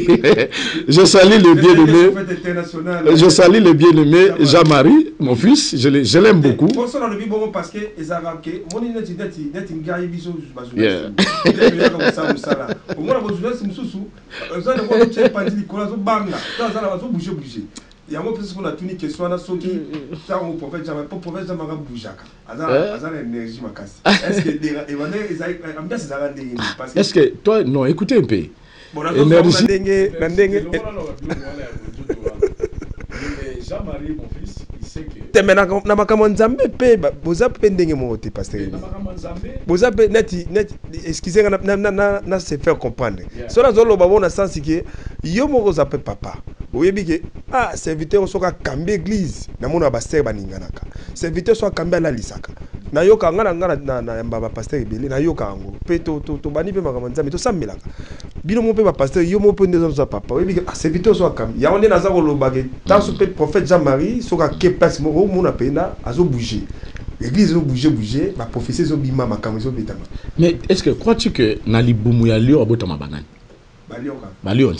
le bien-aimé je salue le bien-aimé Jean-Marie mon fils je l'aime beaucoup parce que il y a un peu qu'on a tenu que soit là ceux qui ça on prophète jamais boujaka azana énergie makasi est-ce que est-ce que toi non écoutez un peu énergie Jean-Marie mon fils il sait que temena na makambo nzambe pe boza pe ndenge mote pasteur na makambo nzambe boza pe net excusez na se faire comprendre cela zolo babo na sens que yo moko za pe papa oyebi ke serviteur soka kambe église na mona pasteur baninganaka serviteur soka kambe la lisaka na yoka ngana na mbaba pasteur ebele na yoka ngo pe to bani pe makambo nzambe to sambelaka bino mo pe ba pasteur yo mo pe ndezo za papa oyebi ke serviteur soka kambe ya onde na za ko lobake tant so pe prophète Jean-Marie soka ke place mo mona pena azo bouger l'église zo bouger ba prophétie zo bima makambo zo betama mais est-ce que crois-tu que na libumu ya lio abotama banani balion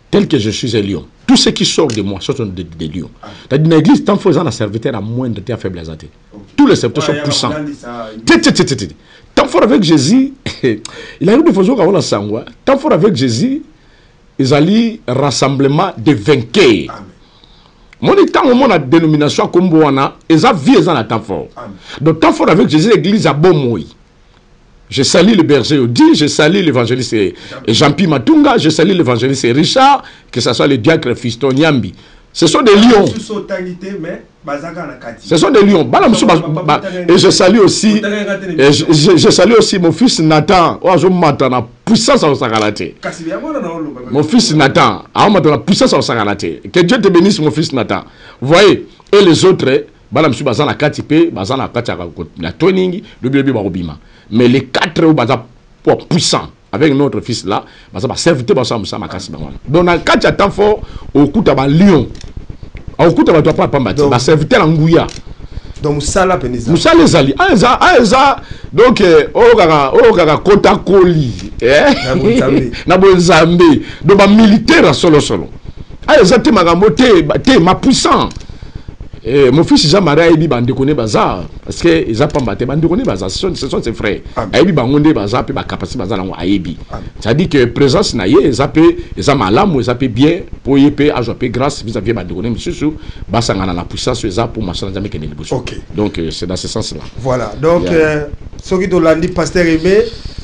tel que je suis un lion tout ce qui sort de moi sont des lions dans l'église tant faisant la serviteur à moindre de faible azaté tous les serviteurs sont puissants tant fort avec Jésus il a eu des fois où on a sangwa tant fort avec Jésus ils allaient rassemblement de vainqueurs mon temps au monde la dénomination comme boana ils a vie en temps fort donc tant fort avec Jésus l'église a bon moi. Je salue le berger Odi, je salue l'évangéliste Jean-Pierre Matunga, je salue l'évangéliste Richard, que ce soit le diacre Fiston Nyambi. Ce sont des lions. Ce sont des lions. Et je salue aussi mon fils Nathan. La puissance au Sagalate. Mon fils Nathan. La puissance au Sagalate. Que Dieu te bénisse, mon fils Nathan. Vous voyez, et les autres, mais les quatre puissants avec notre fils là, serviteur donc dans quatre temps fort au coup de lion au coup de pas serviteur ngouya donc musala penisa musala ezali donc o kota koli na bonzambe donc ba militaire solo eza te makambo te ma puissant. Mon fils Jean-Marie Aibi bande connaît bazar parce que ils a pas battu bande connaît bazar ce sont ses frères Aibi bangonde bazar pe ba capacité bazar lango Aibi ça dit que présence na ye ils a malamu ils a bien pour yep a jouer grâce vis-à-vis bande connaît monsieur basanga na la puissance ils a pour machin jamais que donc c'est dans ce sens là voilà donc ce qui Dolandi pasteur Aimé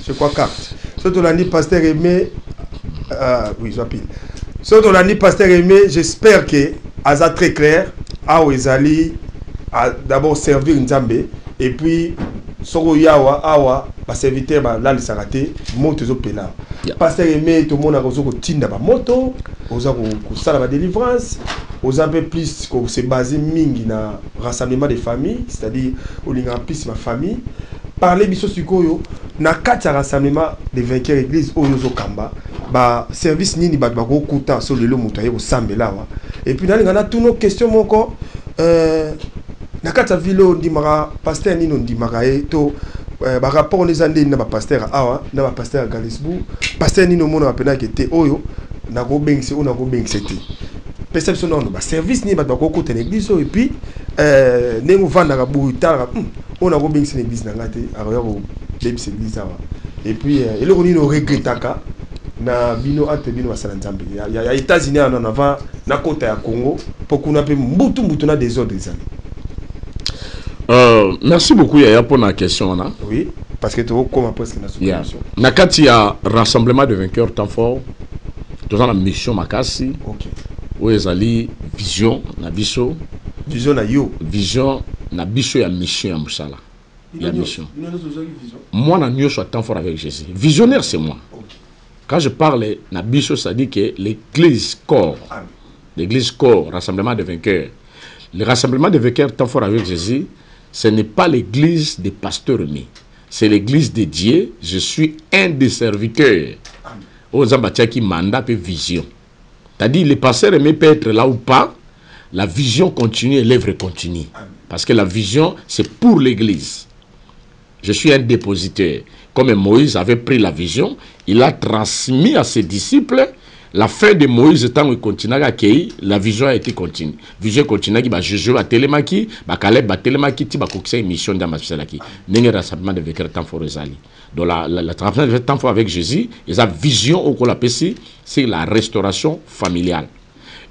je crois carte ce Dolandi pasteur Aimé oui j'appelle ce Dolandi pasteur Aimé j'espère que Aza très clair Awa ezali d'abord servir Nzambe et puis soko yawa awa ba serviteur ba la lisarate moto zo pela pasteur Aimé tout monde a ko tinda ba moto oza ko sala ba délivrance oza un peu plus ko se baser mingi na rassemblement des familles c'est-à-dire olinga plus ma famille parler biso sikoyo na kati ya rassemblement des vainqueurs église oyo zo kamba ba service nini ba ko kuta so lelo moto aye ko sambela wa et puis na tout nos questions moko na kati ya ville ndi mara pasteur nino ndi mara to ba rapport les andé na ba pasteur awa na ba pasteur Galesbu pasteur nino mona apena ke te oyo na ko bengse ona ko bengse te perception non ba service ni ba ko kuta l'église et puis nengo vanda ka buita on a bien que l'église n'a pas été l'église et puis et le on regrettaka na bino ate bino basala nzambe ya États-Unis en avant na côté ya Congo pour qu'on appelle mbutu na désordre des années. Merci beaucoup Yaya pour la question là. Oui, parce que tu vois comment presque na solution. Na kati ya rassemblement de vainqueurs temps fort dans la mission makasi. OK. Où ezali vision na biso Vision na yo. Vision na biso ya mission ya musala. Ya mission. Moi na nyonso temps fort avec Jésus. Visionnaire c'est moi. Quand je parle na biso, ça dit que l'église corps. L'église corps, rassemblement de vainqueurs. Le rassemblement de vainqueurs temps fort avec Jésus, ce n'est pas l'église des pasteurs mais c'est l'église de Dieu. Je suis un des serviteurs. Aux ambatia qui mandat et vision. C'est-à-dire les pasteurs aimés peut être là ou pas. La vision continue et l'œuvre continue. Parce que la vision, c'est pour l'église. Je suis un dépositeur. Comme Moïse avait pris la vision, il a transmis à ses disciples. La fin de Moïse, tant qu'il continue à accueillir, la vision a été continue. La vision continue, Jésus a télémaki, Caleb a télémaki, il a une mission dans ma société. Il y a un rassemblement de vécu temps fort. Donc la transmission de temps fort avec Jésus, et sa vision au Colapessi, c'est la restauration familiale.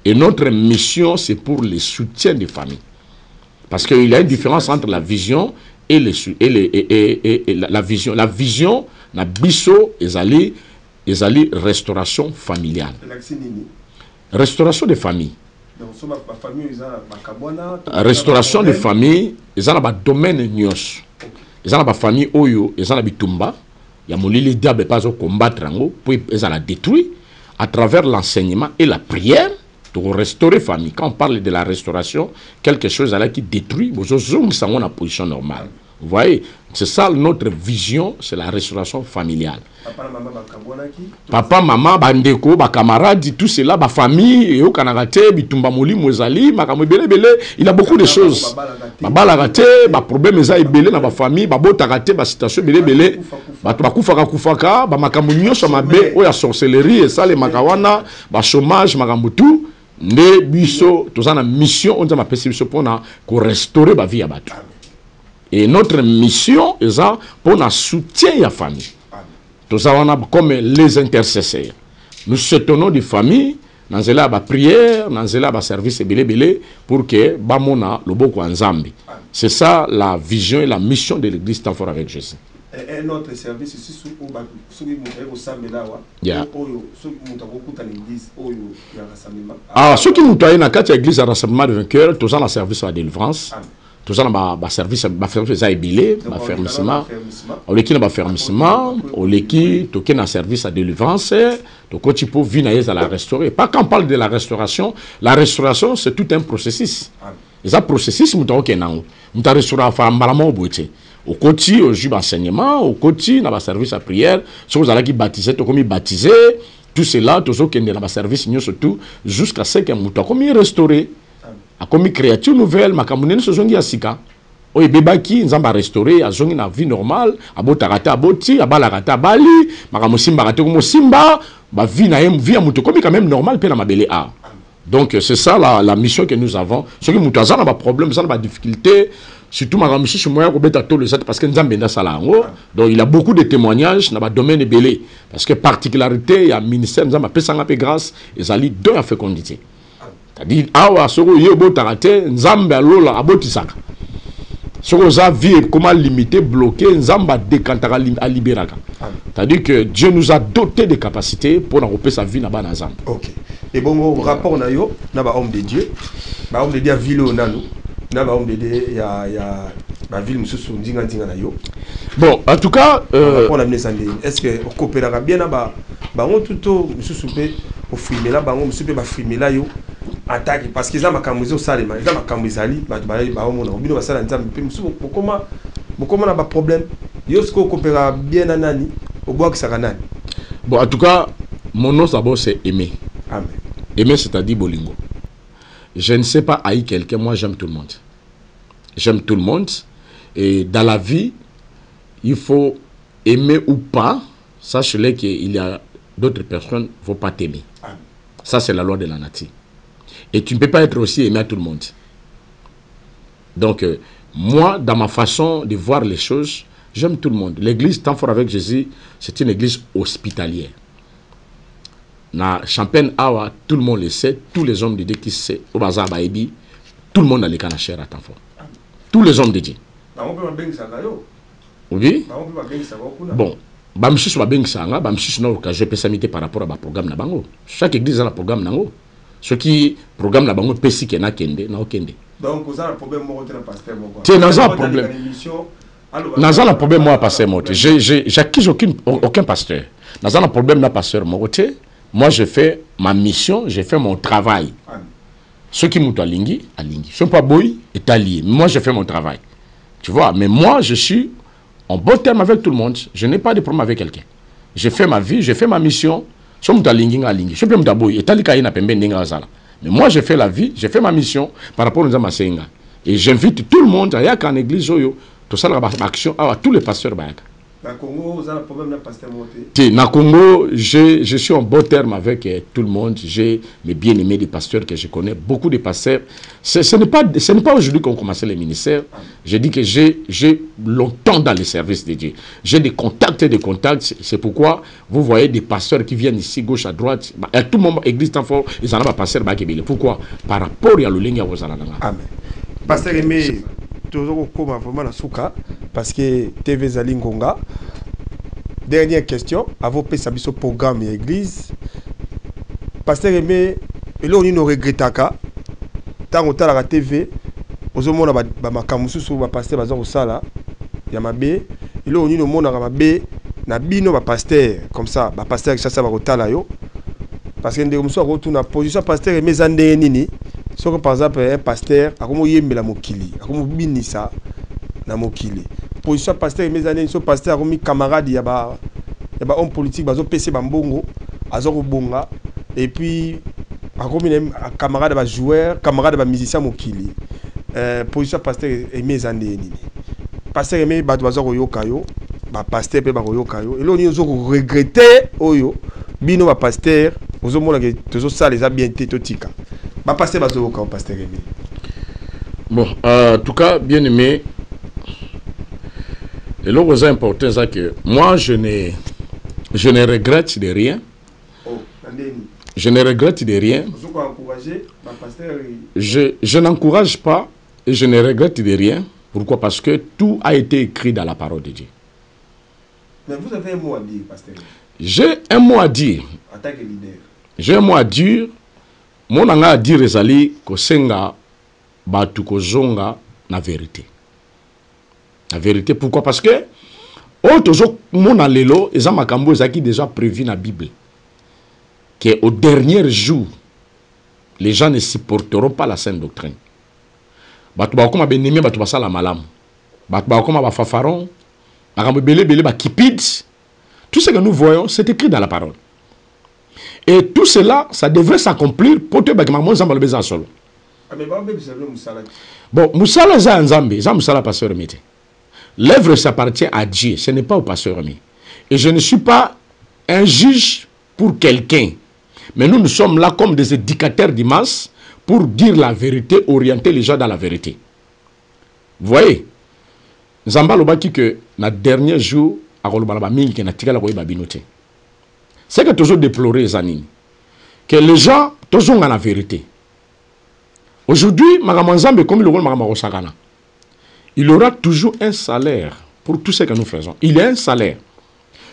Et notre mission, c'est pour le soutien des familles. Parce qu'il y a une différence entre la vision et la vision. La vision, la biso, ezali restauration familiale. Restauration des familles. Restauration des familles, ils ont un domaine nyos. Ils ont une famille oyo, ils ont un bitumba. Il y a molili diable pas au combattre puis ils ont la détruit à travers l'enseignement et la prière pour restaurer famille. Quand on parle de la restauration, quelque chose là qui détruit, vous avez une position normale. Vous voyez, c'est ça notre vision, c'est la restauration familiale. Papa, maman, bandeko, ba camarades, tout cela, ba famille, au Kanagate, bitumba moli, mozali, il a beaucoup de choses. Ba lagate, ba problème za ibele na ba famille, ba botakate, ba situation belé, ba kufaka kufaka, ba makamunyo mabe, o ya sorcellerie et ça les makawana, ba chômage, makamutu, ne biso, tous en mission, on a ma perception pour restaurer ba vie à batu. Et notre mission est pour le soutien de la famille. Tout ça, on a comme les intercesseurs. Nous soutenons des familles, dans la prière, dans le service belé pour que Bamona le boko ensemble. C'est ça la vision et la mission de l'église tant fort avec Jésus. Et notre service ici sous ceux qui nous ont na kati église à rassemblement de vainqueurs, tous en service à la délivrance. Tout ça, ba service à ébilé, ba fermissement. Au lieu de fermissement, au lieu de na service à délivrance, donc quand tu peux venir à la restaurer. Pas quand on parle de la restauration c'est tout un processus. Et ça processus, nous avons une restauration au côté, au juge d'enseignement, au côté, dans le service à prière, si vous allez baptiser, comme baptiser, tout cela, tout ce qui est dans le service, surtout, jusqu'à ce que nous avons restauré. A comme créature nouvelle, makamune so zongi asika. O ebebaki nzamba restaurer a zongi na vie normale, abotarata aboti, abalarata bali, makamusimba raté comme simba, ba vie na vie a muto comme quand même normal pe na mabele a. Donc c'est ça la mission que nous avons. Ce qui muto azana ba problème, ça ba difficulté, surtout makamushi chez moi ko beta to le sat parce que nzambe nda sala ngo. Donc il a beaucoup de témoignages na ba domaine belé parce que particularité ya ministère nzamba pesanga pe grâce ezali deux à fécondité. C'est-à-dire, awa soko yebo tarate nzambe alola abotisaka. Soko za vie comment limiter, bloquer, nzamba décantara à libéraka. C'est-à-dire que Dieu nous a doté de capacités pour nous sa vie na nzambe. OK. Et bon rapport na yo na ba homme de Dieu. Ba homme de Dieu ville onano. Na ba homme de Dieu ya ba ville mususu ndinga na yo. Bon, en tout cas est-ce que on coopérera bien na ba on tout mususu pe au filmer là ba on mususu pe ba filmer là yo. Attaque parce qu'ils ont ma camouzo salema ils ont ma camouzali ba on a obino basala nzambe pe musu comment na ba problème yo ce qu'on coopérera bien na nani au bois que ça nani. Bon en tout cas mon nom d'abord c'est aimer. Amen. Aimer c'est-à-dire bolingo. Je ne sais pas haïr quelqu'un, moi j'aime tout le monde. J'aime tout le monde et dans la vie il faut aimer ou pas, sache-le qu'il y a d'autres personnes ne vont pas t'aimer. Ça c'est la loi de la nature. Et tu ne peux pas être aussi aimé à tout le monde. Donc, moi, dans ma façon de voir les choses, j'aime tout le monde. L'église, tant fort avec Jésus, c'est une église hospitalière. Dans Champagne, Awa, tout le monde le sait, tous les hommes de Dieu qui sait, au bazar Baïbi, tout le monde a les canachères à tant fort. Tous les hommes de Dieu. Oui? Bon. Bamchis wa bengsanga, bamchis na okaje pesamité par rapport à ba programme na bango. Chaque église a un programme nango. Ce qui programme la bango pesi ke na kende na okende. Donc, vous avez un problème, moi, je pasteur. Tu as un problème. Naza un problème, moi, pasteur. J'accuse aucun pasteur. Naza un problème, là, pasteur. Moi, je fais ma mission, je fais mon travail. Ceux qui m'ont aligné, aligné. Ceux qui sont pas boy, est allié. Moi, je fais mon travail. Tu vois, mais moi, je suis en bon terme avec tout le monde. Je n'ai pas de problème avec quelqu'un. Je fais ma vie, je fais ma mission. Ceux qui sont aligné, aligné. Ceux qui sont boy, est allié, mais moi, je fais la vie, je fais ma mission par rapport aux Amasenga. Et j'invite tout le monde à y aller en église, tout ça, action à tous les pasteurs. Dans le Congo, vous avez un problème avec le pasteur Moté? Dans le Congo, je suis en bon terme avec tout le monde. J'ai mes bien-aimés des pasteurs que je connais, beaucoup de pasteurs. Ce n'est pas aujourd'hui qu'on commence les ministères. Je dis que j'ai longtemps dans les services de Dieu. J'ai des contacts et des contacts. C'est pourquoi vous voyez des pasteurs qui viennent ici, gauche, à droite. À tout moment, église tant fort, ils en ont un pasteur. Pourquoi? Par rapport à l'Olinga Wazalanga. Amen. Pasteur Aimé, toujours comme vraiment la souka, parce que TV Zalingonga. Dernière question, à vos ce programme et église. Pasteur Aimé, et là on ne regrette pas. Tant qu'on a la TV, aux hommes on a ma camusu sur ma pasteur bazar au sala, yamabe. Et là on ne monde a mabe, na bino ma pasteur comme ça, ma pasteur qui ça va au tala yo. Parce que nous sommes retourné à position pasteur Aimé zandé nini. Sauf que par exemple un pasteur a comme yembe la mokili, a comme binisa na mokili. Position pasteur et mes années so pasteur a comme camarade ya ba homme politique bazo PC bambongo azoko bonga et puis a comme camarade ba joueur, camarade ba musicien mokili. Position pasteur et mes années nini. Pasteur aimé ba bazoko yoka yo, ba pasteur pe ba yoka yo. Et là on nous regretter oyo bino ba pasteur, ozo mona que tozo ça les a bien totika. Ma pasteur bazoko pasteur aimé. Bon, en tout cas, bien aimé. Et là, c'est important, c'est que moi, je ne regrette de rien. Je ne regrette de rien. Je n'encourage pas et je ne regrette de rien. Pourquoi? Parce que tout a été écrit dans la parole de Dieu. Mais vous avez un mot à dire, pasteur? J'ai un mot à dire. En tant que leader. J'ai un mot à dire. Mon anga a dire ezali kosenga batu kozonga na vérité. La vérité, pourquoi? Parce que mon alelo eza makambo ezaki déjà prévu dans la Bible. Que au dernier jour, les gens ne supporteront pas la sainte doctrine. Batu ba koma benemi batu basala malamu. Batu ba koma ba fafaron, makambo belé ba kipid. Tout ce que nous voyons, c'est écrit dans la parole. Et tout cela, ça devrait s'accomplir pour te bagman zamba le solo. Bon, Moussala za nzambe, za Moussala pasteur Mete. L'œuvre s'appartient à Dieu, ce n'est pas au pasteur Mete. Et je ne suis pas un juge pour quelqu'un. Mais nous sommes là comme des éducateurs d'image pour dire la vérité, orienter les gens dans la vérité. Vous voyez, Zamba lobaki que na dernier jour, c'est que toujours déplorer Zanini. Que les gens, toujours ont la vérité. Aujourd'hui, comme il aura toujours un salaire pour tout ce que nous faisons. Il y a un salaire.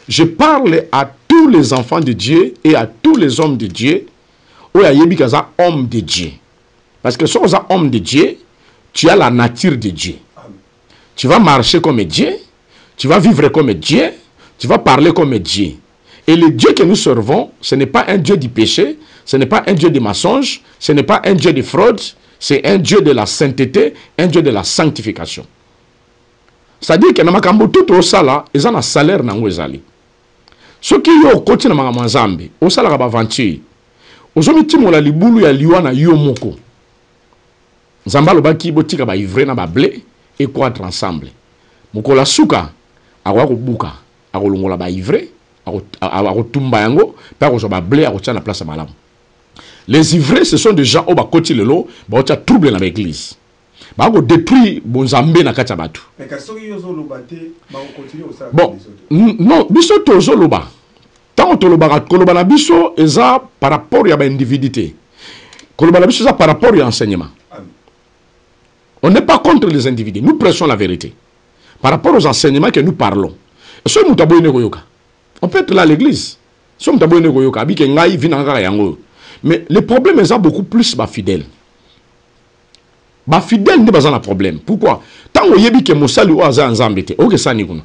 Je parle à tous les enfants de Dieu et à tous les hommes de Dieu. Ou à Yebikaza, homme de Dieu. Parce que si tu es homme de Dieu, tu as la nature de Dieu. Tu vas marcher comme Dieu. Tu vas vivre comme Dieu. Tu vas parler comme Dieu. Et le Dieu que nous servons, ce n'est pas un Dieu du péché. Ce n'est pas un Dieu de mensonge. Ce n'est pas un Dieu de fraude. C'est un Dieu de la sainteté. Un Dieu de la sanctification. C'est-à-dire que dans ma tout au sala, ils ont un salaire dans Wezali. Ceux qui ont côté dans ma Zambi, au sala va vantir. Aux hommes qui m'ont la liboulu ya liwana yomoko. Zamba lo baki botika ba ivre na ba blé et croître ensemble. Mokola suka awa ko buka, akolongola ba ivre, akotumba yango, pa ko ba blé akotia na place malamu. Les ivrés, ce sont des gens au bas côté lelo, ba otia trouble dans l'église. Ba ko détruire bonzambe na kati batu. Mais ka soki yo zo lobate, ba ko continuer au ça. Bon, non, biso tozo loba. Tant que le kolobana biso eza par rapport à l'individualité. Kolobana biso eza par rapport à l'enseignement. On n'est pas contre les individus. Nous prêchons la vérité. Par rapport aux enseignements que nous parlons. On peut être là à l'église. Mais le problème est beaucoup plus fidèle. Ba fidèle ne pas un problème. Pourquoi? Tant que yebi ke mosali o aza nzambe te, o ke sani kuna.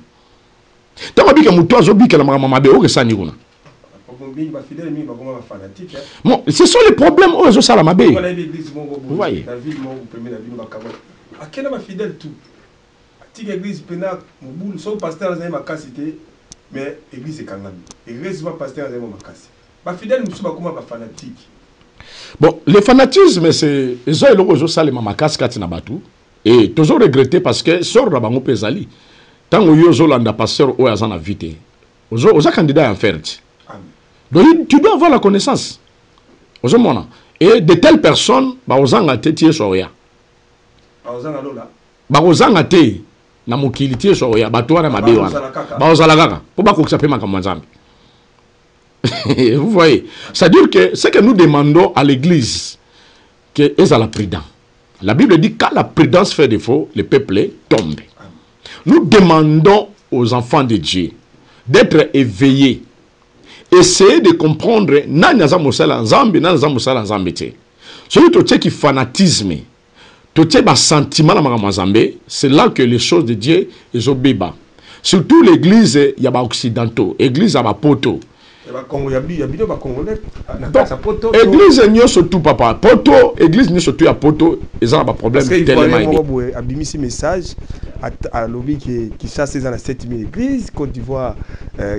Tant que bi ke muto azo bi ke la mama be o ke sani kuna. Bon, ce sont les problèmes o azo sala mabe. Vous voyez? À quel est fidèle tout? Tique église pena moboul son pasteur dans ma cité mais église est quand même. Église va pasteur dans ma casse. Ba fidèle musu ba kuma ba fanatique. Bon, le fanatisme, c'est... Ils ont le salé ma casse katina batu. Et toujours regretté parce que sort la bango pesali. Tant que yo zolanda pasteur ou azana vite. Aux candidats en fait. Donc tu dois avoir la connaissance. Aux mona. Et de telles personnes, bah aux angate tie soya. Aux angalola. Bah aux angate na mokili tie soya. Bah toi na mabe wana. Bah aux alagaka. Pour pas que ça peut makamwanzambi. Vous voyez, c'est-à-dire que ce que nous demandons à l'église, que est à la prudence. La Bible dit quand la prudence fait défaut, le peuple tombe. Nous demandons aux enfants de Dieu d'être éveillés, essayer de comprendre celui qui fanatisme, c'est là que les choses de Dieu sont obéies. Surtout l'église, il y a des occidentaux, l'église a des poteaux. Église n'y a surtout papa poto église n'y a surtout à poto ils ont un problème tellement abimisi message à lobby qui chasse dans la 7000 église Côte d'Ivoire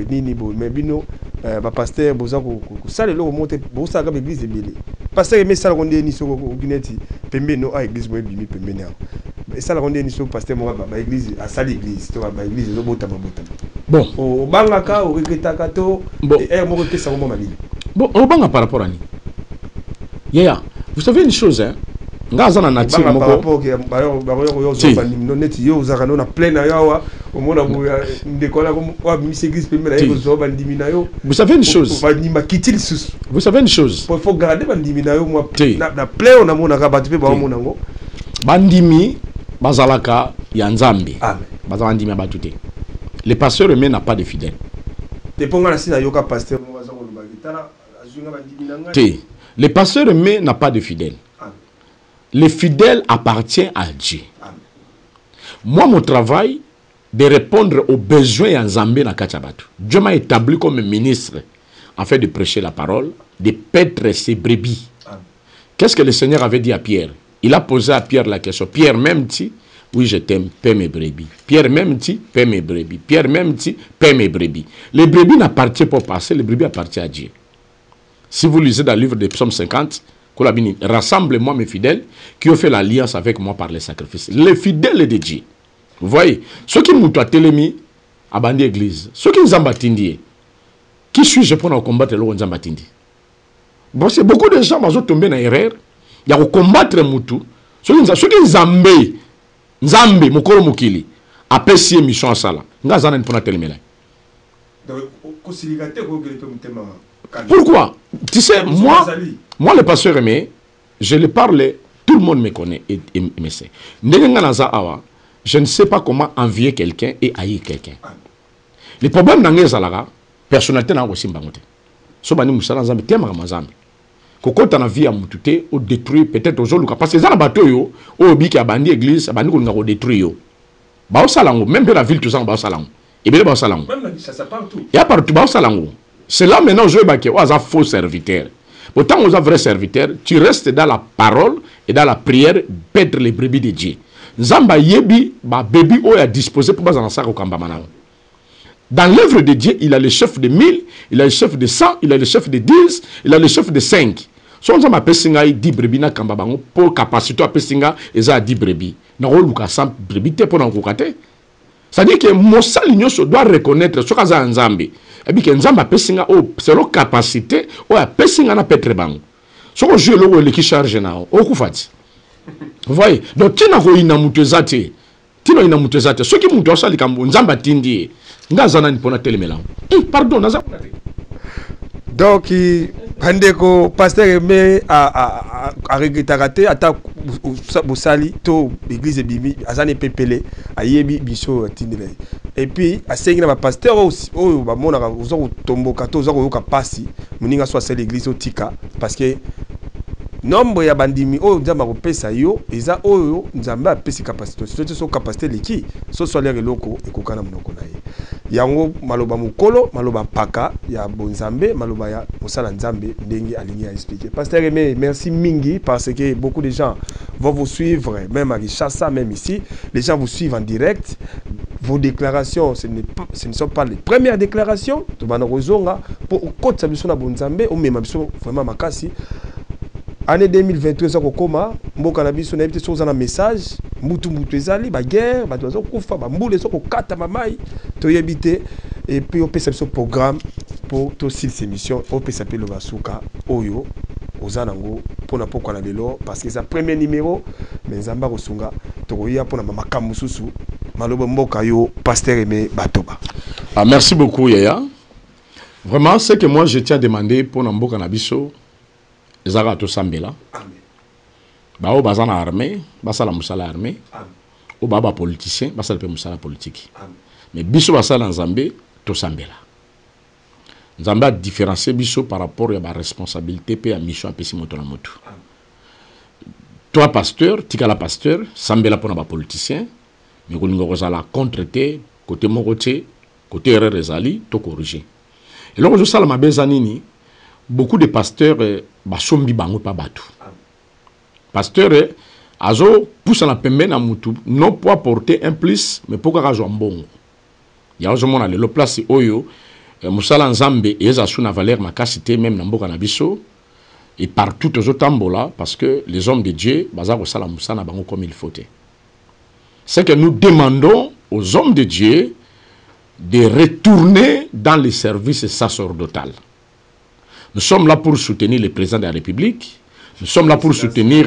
nini bo mais bino ba pasteur boza ko sale lo monter boza ga église ebele pasteur mais ça rondé ni soko gineti pembe no a église bo bimi pembe na et ça rondé ni soko pasteur mo ba église à sale église to ba église lo bota bon o bangaka o reketaka to et mo ko ça mo mali bon on banga par rapport à ni yeah vous savez une chose hein ngaza na nature moko vous savez une chose vous savez une chose bandimi bazalaka ya nzambe bazala ndimi batute le pasteur eux n'a pas de fidèles le pasteur eux n'a pas de fidèles. Le fidèle appartient à Dieu. Amen. Moi, mon travail, de répondre aux besoins en Zambie na Kachabatu. Dieu m'a établi comme ministre afin de prêcher la parole, de paître ses brebis. Qu'est-ce que le Seigneur avait dit à Pierre? Il a posé à Pierre la question. Pierre, m'aimes-tu? Oui, je t'aime, paie mes brebis. Pierre, m'aimes-tu? Paie mes brebis. Pierre, m'aimes-tu? Paie mes brebis. Les brebis n'appartiennent pas au passé, les brebis appartiennent à Dieu. Si vous lisez dans le livre des Psaumes 50, rassemble-moi mes fidèles qui ont fait l'alliance avec moi par les sacrifices. Les fidèles de Dieu. Vous voyez, ceux qui m'ont télémi à bandi église, ceux qui nous ont battu, qui suis-je pour combattre le Nzambatindi? Bon, c'est beaucoup de gens qui sont tombés dans l'erreur. Il y a combattre Moutou. Ceux qui Nzambé, Nzambé, Mokoro Mokili, après si émission à Sala. Nous avons pour télémi là. Pourquoi? Tu sais, moi le pasteur aimé, je le parle, tout le monde me connaît et me sait. Je ne sais pas comment envier quelqu'un et haïr quelqu'un. Le problème dans les personnalité n'a aussi pas de sobani musala nzambe tema kama nzambe kokota na vie ya mutute o détruire peut-être aux autres parce que ça na bato yo o biki abandi église abandi ko ngako détruire yo ba osalango même de la ville tout ça ba osalango et bien ba osalango même ça partout il y a partout ba osalango c'est là maintenant je baki o za faux serviteur pourtant on a vrai serviteur tu restes dans la parole et dans la prière paître les brebis de Dieu nzamba yebi ba bébé o ya disposé pour bazana ça ko kamba manao. Dans l'œuvre de Dieu, il a le chef de 1000, il a le chef de 100, il a le chef de 10, il a le chef de 5. Si on a pessinga 10 brebis na kambabango pour capacité à pessinga eza 10 brebis. Na oluka 100 brebis te pour n'engokate. C'est-à-dire que Moussa Lignoso doit reconnaître ce kaza nzambe. Et bien que nzamba pessinga o selon capacité o a pessinga na petre bango. Ce qu'on joue le qui charge na o kufati. Vous voyez? Donc tina ko ina mutezate. Tino ina mutezate. Ce qui mutosa likambo nzamba tindi. Pardon, donc, Pandeko, pasteur aimé à regretter attaque Boussali, to l'église de Bibi, Azane Pepele, à Yebi Bicho Tindele. Et puis, à Sengina, pasteur aussi, oh, mon tombo, 14 ans, au Kapasi, Moninga soit l'église au Tika, parce que nombre ya bandimi oyo nzambe akopesa yo eza oyo nzambe apesi capacité soki so capacité leki so solaire eloko ekokana monoko na ye yango maloba mokolo maloba mpaka ya bonzambe maloba ya mosala nzambe ndenge alingi à expliquer. Pasteur Aimé, merci mingi parce que beaucoup de gens vont vous suivre même à Kinshasa, même ici les gens vous suivent en direct. Vos déclarations, ce ne sont pas les premières déclarations. Tu vas nous rejoindre pour côté sa mission na bonzambe ou même mission vraiment makasi. Année 2023 okoma mboka na biso na ebite soza na message mutu ezali ba guerre ba tozo kufa ba mbule soko kata mamai to yebite et puis on peut ce programme pour to ces émissions on peut s'appeler le basuka oyo ozanango pona poko na lelo parce que c'est premier numéro mais nzamba kosunga to koya pona mamakambu susu malobo mboka yo Pasteur Aimé Batoba. Ah, merci beaucoup Yaya. Vraiment ce que moi je tiens à demander pour na mboka na biso ezaka to sambela. Amen. Ba o bazana armée, basala musala armée. Amen. O baba politicien, basala pe musala politique. Amen. Mais biso basala nzambe to sambela. Nzambe a différencier biso par rapport à la responsabilité pe à mission a pesi moto na moto. Amen. Toi pasteur, tikala pasteur, sambela pona ba politicien, mais ko lingo kozala contreté côté mokoté, côté erreur ezali to corriger. Et donc je sala mabeza nini beaucoup de pasteurs basombi bango pa batu. Pasteur azo pousse na pembe na mutu non pour apporter un plus mais pour ka mbongo. Ya ozo mona le place oyo musala nzambe eza suna valeur makasité même na mboka na biso et partout aux tambola parce que les hommes de Dieu baza ko sala musana bango comme il faut. C'est que nous demandons aux hommes de Dieu de retourner dans les services sacerdotaux. Nous sommes là pour soutenir le président de la République. Nous sommes là pour soutenir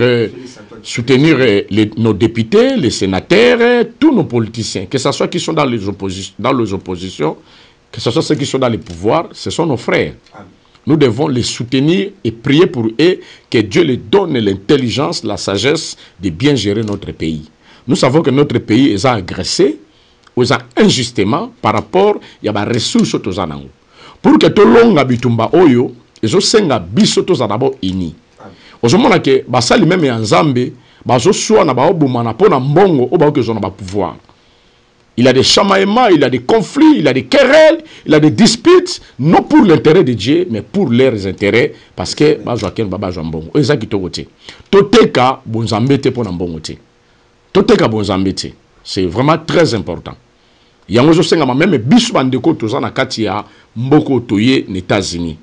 nos députés, les sénateurs, tous nos politiciens. Que ce soit qui sont dans les oppositions, que ce soit ceux qui sont dans les pouvoirs, ce sont nos frères. Nous devons les soutenir et prier pour eux que Dieu les donne l'intelligence, la sagesse de bien gérer notre pays. Nous savons que notre pays est agressé, injustement par rapport à la ressource aux anango. Pour que tout le monde habitumba oyo, ezo senga biso toza d'abord ini. Ozomona ke basali même ya nzambe, bazo soa na ba obuma na pona mbongo o ba ke zona ba pouvoir. Il y a des chamaillements, il y a des conflits, il y a des querelles, il y a des disputes, non pour l'intérêt de Dieu, mais pour leurs intérêts, parce que bazo ken baba jambongo. Eza kitogote. Toteka bonzambete pona mbongo te. Toteka bonzambete. C'est vraiment très important. Yango zo senga même biso bandeko toza na kati ya mboko toye aux États-Unis.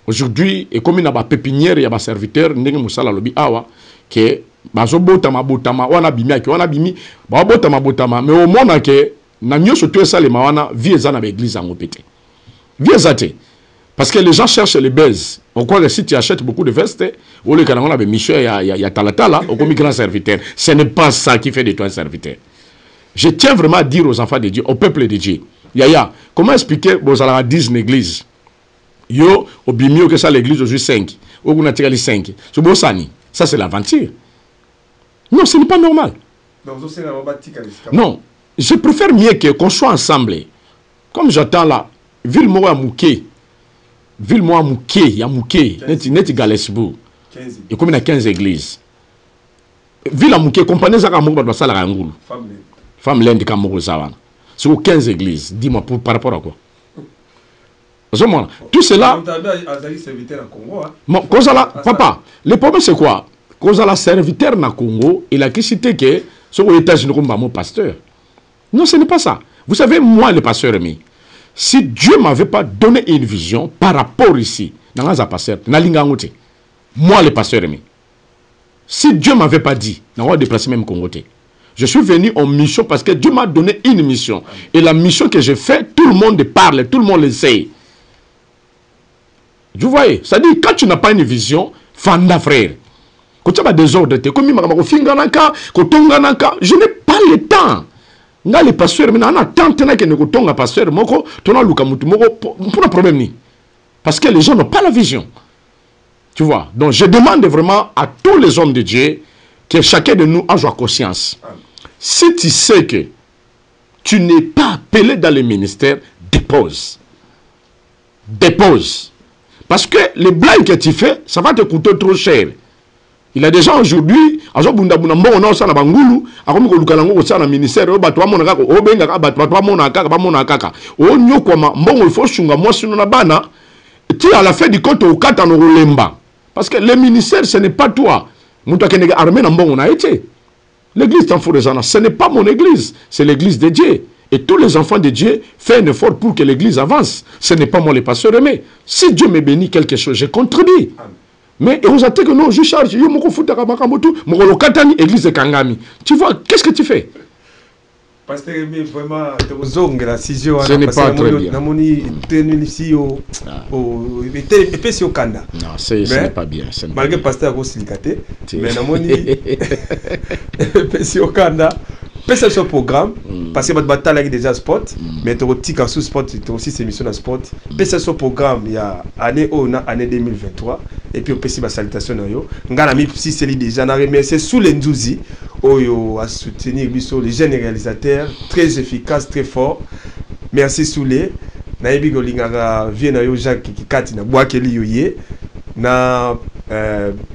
Aujourd'hui, et comme il y a des pépinières, il y a des serviteurs, il y a des awa que bazo botama wana bimi ki wana bimi ba botama mais au moins que na nyoso to ça les mawana vie za na l'église en pété. Vie zate. Parce que les gens cherchent les buzz. On croit que si tu achètes beaucoup de vestes, ou le canard a des missions, il y a talatala, au comme grand serviteur. Ce n'est pas ça qui fait de toi un serviteur. Je tiens vraiment à dire aux enfants de Dieu, au peuple de Dieu. Yaya, comment expliquer vos à 10 l'église? Yo, au bimio que ça l'église aujourd'hui 5. Au Gunatirali 5. C'est bon ça, ça c'est l'aventure. Non, ce n'est pas normal. Non, je préfère mieux qu'on soit ensemble. Comme j'attends là, ville moi à Mouké. Ville moi à Mouké, il y a Mouké, net Galesbou. Et comme il y a 15 églises. Ville à Mouké, compagnie ça comme ça la Rangoul. Femme l'Inde comme ça. C'est 15 églises. Dis-moi par rapport à quoi? Tout cela. Bon, papa, le problème c'est quoi? Cause la serviteur na Congo, il a cité que sur les États-Unis comme mon pasteur. Non, ce n'est pas ça. Vous savez, moi, le pasteur Aimé, si Dieu ne m'avait pas donné une vision par rapport ici, moi, le pasteur Aimé, si Dieu ne m'avait pas dit, je vais déplacer même Congo. Je suis venu en mission parce que Dieu m'a donné une mission. Et la mission que j'ai faite, tout le monde parle, tout le monde le sait. Vous voyez, ça dit, quand tu n'as pas une vision, fanda frère. Quand tu as des ordres, je n'ai pas le temps. Nga le pasteur, mais on a tant que nous avons pasteur, moko, tona luka mutu moko pour un problème ni. Parce que les gens n'ont pas la vision. Tu vois. Donc je demande vraiment à tous les hommes de Dieu que chacun de nous a joie conscience. Si tu sais que tu n'es pas appelé dans le ministère, dépose. Dépose. Parce que les blagues que tu fais, ça va te coûter trop cher. Il a déjà aujourd'hui, azo bunda bunda mbongo na osala bangulu, akomi ko lukalango ko sala ministère o bato amona kaka o benga ka bato amona kaka ba mona kaka. O nyoko ma mbongo il faut sunga moi sino na bana. Tu à la fin du compte au kata no lemba. Parce que le ministère ce n'est pas toi. Muto kenega armée na mbongo na été. L'église d'Anforezana, ce n'est pas mon église, c'est l'église de Dieu. Et tous les enfants de Dieu font un effort pour que l'église avance. Ce n'est pas moi le pasteur aimé. Si Dieu me bénit quelque chose, je contribue. Mais vous avez que non, je charge, je me église de Kangami. Tu vois, qu'est-ce que tu fais? Pasteur Aimé, vraiment, ce n'est pas très bien. Non, ce n'est pas bien. Malgré le pasteur Rossilicate, mais c'est ce programme, parce que votre bataille est déjà sport, mais tu as aussi sport, tu as aussi émission de sport. C'est ce programme, il y a année 2023, et puis on peut aussi ma salutation. Si c'est déjà, mais c'est sous l'endouzi, à soutenir les jeunes réalisateurs, très efficaces, très forts. Merci Soulé. Naibi Golingara, Viena Jacques Kikati, na Boakeli Yoye, na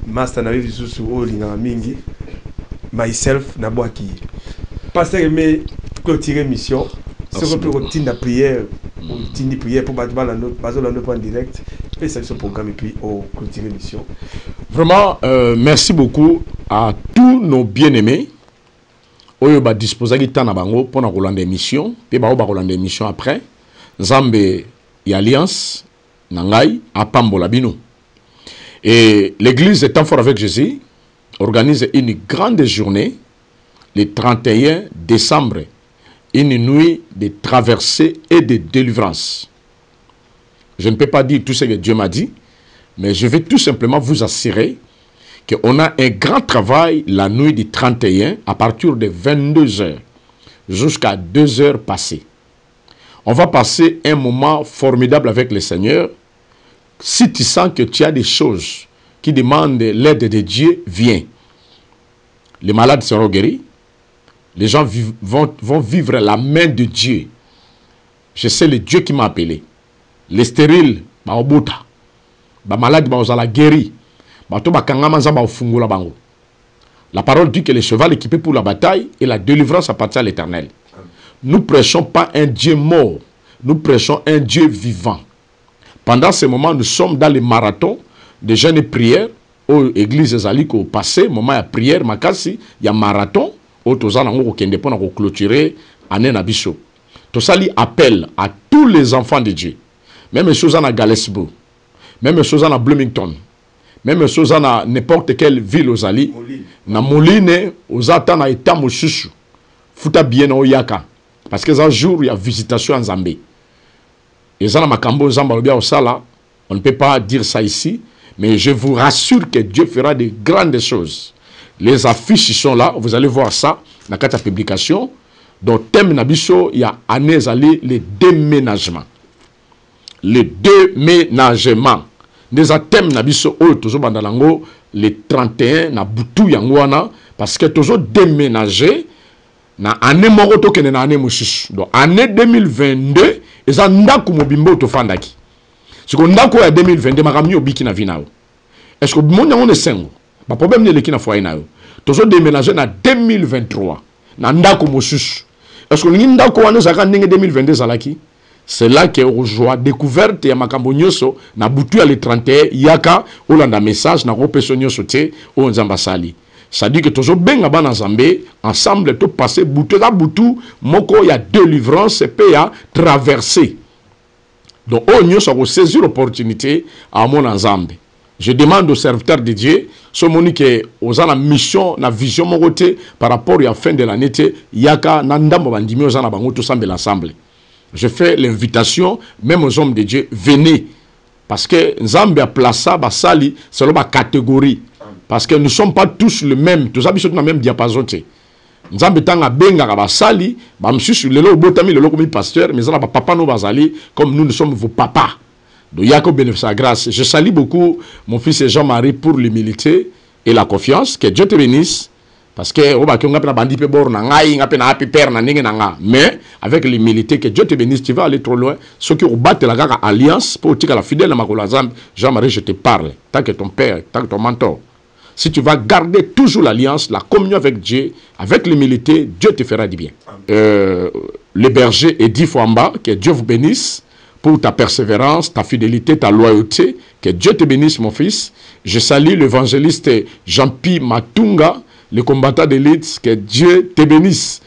Master Navi Susu Olingara Mingi, myself, na Boaki. Pasteur Aimé, clôturer mission. Si on peut routine de prière, routine de prière pour battre le point direct, et c'est ce programme et puis on clôturer mission. Vraiment, merci beaucoup à tous nos bien-aimés. Oyo ba disposer de temps na bango pour na Rolande émission, puis ba Rolande émission après. Nzambe y alliance nangai à Pambola Bino. Et l'église est en fort avec Jésus organise une grande journée le 31 décembre, une nuit de traversée et de délivrance. Je ne peux pas dire tout ce que Dieu m'a dit, mais je vais tout simplement vous assurer qu'on a un grand travail la nuit du 31 à partir de 22h jusqu'à 2h passées. On va passer un moment formidable avec le Seigneur. Si tu sens que tu as des choses qui demandent l'aide de Dieu, viens. Les malades seront guéris. Les gens vont vivre la main de Dieu. Je sais le Dieu qui m'a appelé. Les stériles, les malades, les guéris. La parole dit que le cheval équipé pour la bataille et la délivrance appartient à l'Éternel. Nous ne prêchons pas un Dieu mort. Nous prêchons un Dieu vivant. Pendant ce moment, nous sommes dans les marathons de jeûne et prière. Aux églises Zaliko au passé, moment de prière, il y a marathon. Au Tozan, on va clôturer année Nabiso. Tosali appelle à tous les enfants de Dieu. Même chose à Galesburg. Même chose à Bloomington. Même chose à n'importe quelle ville aux Ali. Na Moline, aux Ata na Eta Mosusu. Futa bien au Yaka. Parce que un jour, il y a visitation en Zambie. Et ça, Makambo Zambia au Sala, on ne peut pas dire ça ici, mais je vous rassure que Dieu fera de grandes choses. Les affiches sont là, vous allez voir ça, dans la publication. Dans le thème Nabiso, il y a année allée le déménagement. Le déménagement. Des thèmes Nabiso, toujours bandalango, le 31, na Boutou Yangwana, parce que toujours déménager, na année moroto kene na année mususu. Donc année 2022, ils ont ndaku mobimbo to fandaki. Ce qu'on ndaku ya 2022 makamni obiki na vinao. Est-ce que mon on est sengo? Ba problème ne leki na foyer na yo. Tozo déménager na 2023. Na ndaku mususu. Est-ce que ngi ndaku wana zaka ndenge 2022 zalaki? C'est là que rejoint découverte ya makambo nyoso na butu ya le 31 yaka olanda message na ropeso nyoso te o nzamba sali. Ça dit que toujours benga bana Zambé ensemble tout passer boutou la boutou moko ya délivrance et ya traverser. Donc on y a saisi l'opportunité à mon ensemble. Je demande aux serviteurs de Dieu ce monique aux la mission na vision mon côté par rapport à la fin de l'année yaka nandambo bandimi aux la bango tout semble l'ensemble. Je fais l'invitation même aux hommes de Dieu, venez parce que Nzambe a placé basali selon ma catégorie. Parce que nous ne sommes pas tous le même, tous habitons dans le même diapason. Nous sommes benga basali, monsieur le botami le comme pasteur, mais ça papa no basali comme nous sommes vos papas. Donc Jacob bénéficie grâce. Je salue beaucoup mon fils Jean-Marie pour l'humilité et la confiance. Que Dieu te bénisse. Parce que mais avec l'humilité, que Dieu te bénisse, tu vas aller trop loin. Ceux qui ont battu la alliance pour la fidèle à Jean-Marie, je te parle, tant que ton père, tant que ton mentor. si tu vas garder toujours l'alliance, la communion avec Dieu, avec l'humilité, Dieu te fera du bien. Le berger Edith Fouamba, que Dieu vous bénisse pour ta persévérance, ta fidélité, ta loyauté. Que Dieu te bénisse, mon fils. Je salue l'évangéliste Jean-Pierre Matunga, le combattant d'élite. Que Dieu te bénisse.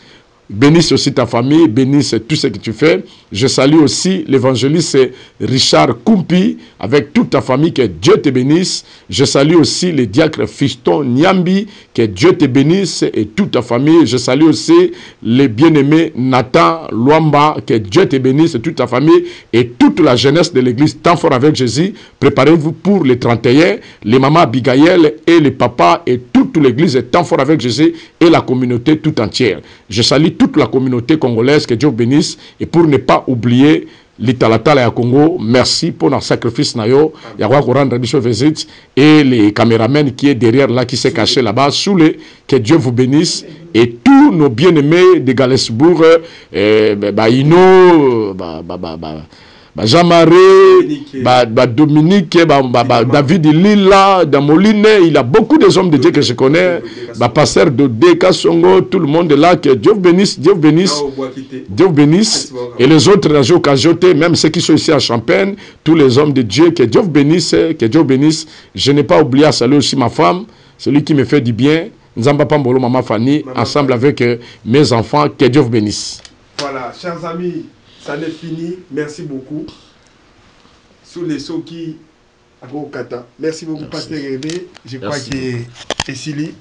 Bénisse aussi ta famille, bénisse tout ce que tu fais. Je salue aussi l'évangéliste Richard Kumpi avec toute ta famille, que Dieu te bénisse. Je salue aussi le diacre Fiston Nyambi, que Dieu te bénisse et toute ta famille. Je salue aussi le bien-aimé Nathan Luamba, que Dieu te bénisse et toute ta famille et toute la jeunesse de l'église Temps Fort avec Jésus. Préparez-vous pour les 31, les mamans Abigail et les papas et toute l'église Temps Fort avec Jésus et la communauté tout entière. Je salue toute la communauté congolaise, que Dieu bénisse, et pour ne pas oublier l'Italatala à Congo, merci pour notre sacrifice nayo, Yahwa rendre visite, et les caméramens qui est derrière là, qui s'est caché là-bas, sous les, que Dieu vous bénisse, et tous nos bien-aimés de Galesbourg, Ino, Jean-Marie, Dominique, David Lila, Damoline, il y a beaucoup des hommes de Dieu que je connais, pasteur de Deka Songo, tout le monde est là, que Dieu bénisse, Dieu bénisse, Dieu bénisse, et les autres occasions, même ceux qui sont ici à Champagne, tous les hommes de Dieu, que Dieu bénisse, que Dieu bénisse. Je n'ai pas oublié à saluer aussi ma femme, celui qui me fait du bien, Nzamba Pambolo, Maman Fanny, ensemble avec mes enfants, que Dieu vous bénisse. Voilà, chers amis. Ça n'est fini. Merci beaucoup. Sous les Soki à Kata. Merci beaucoup, Pasteur Révé. Je crois que c'est Sili.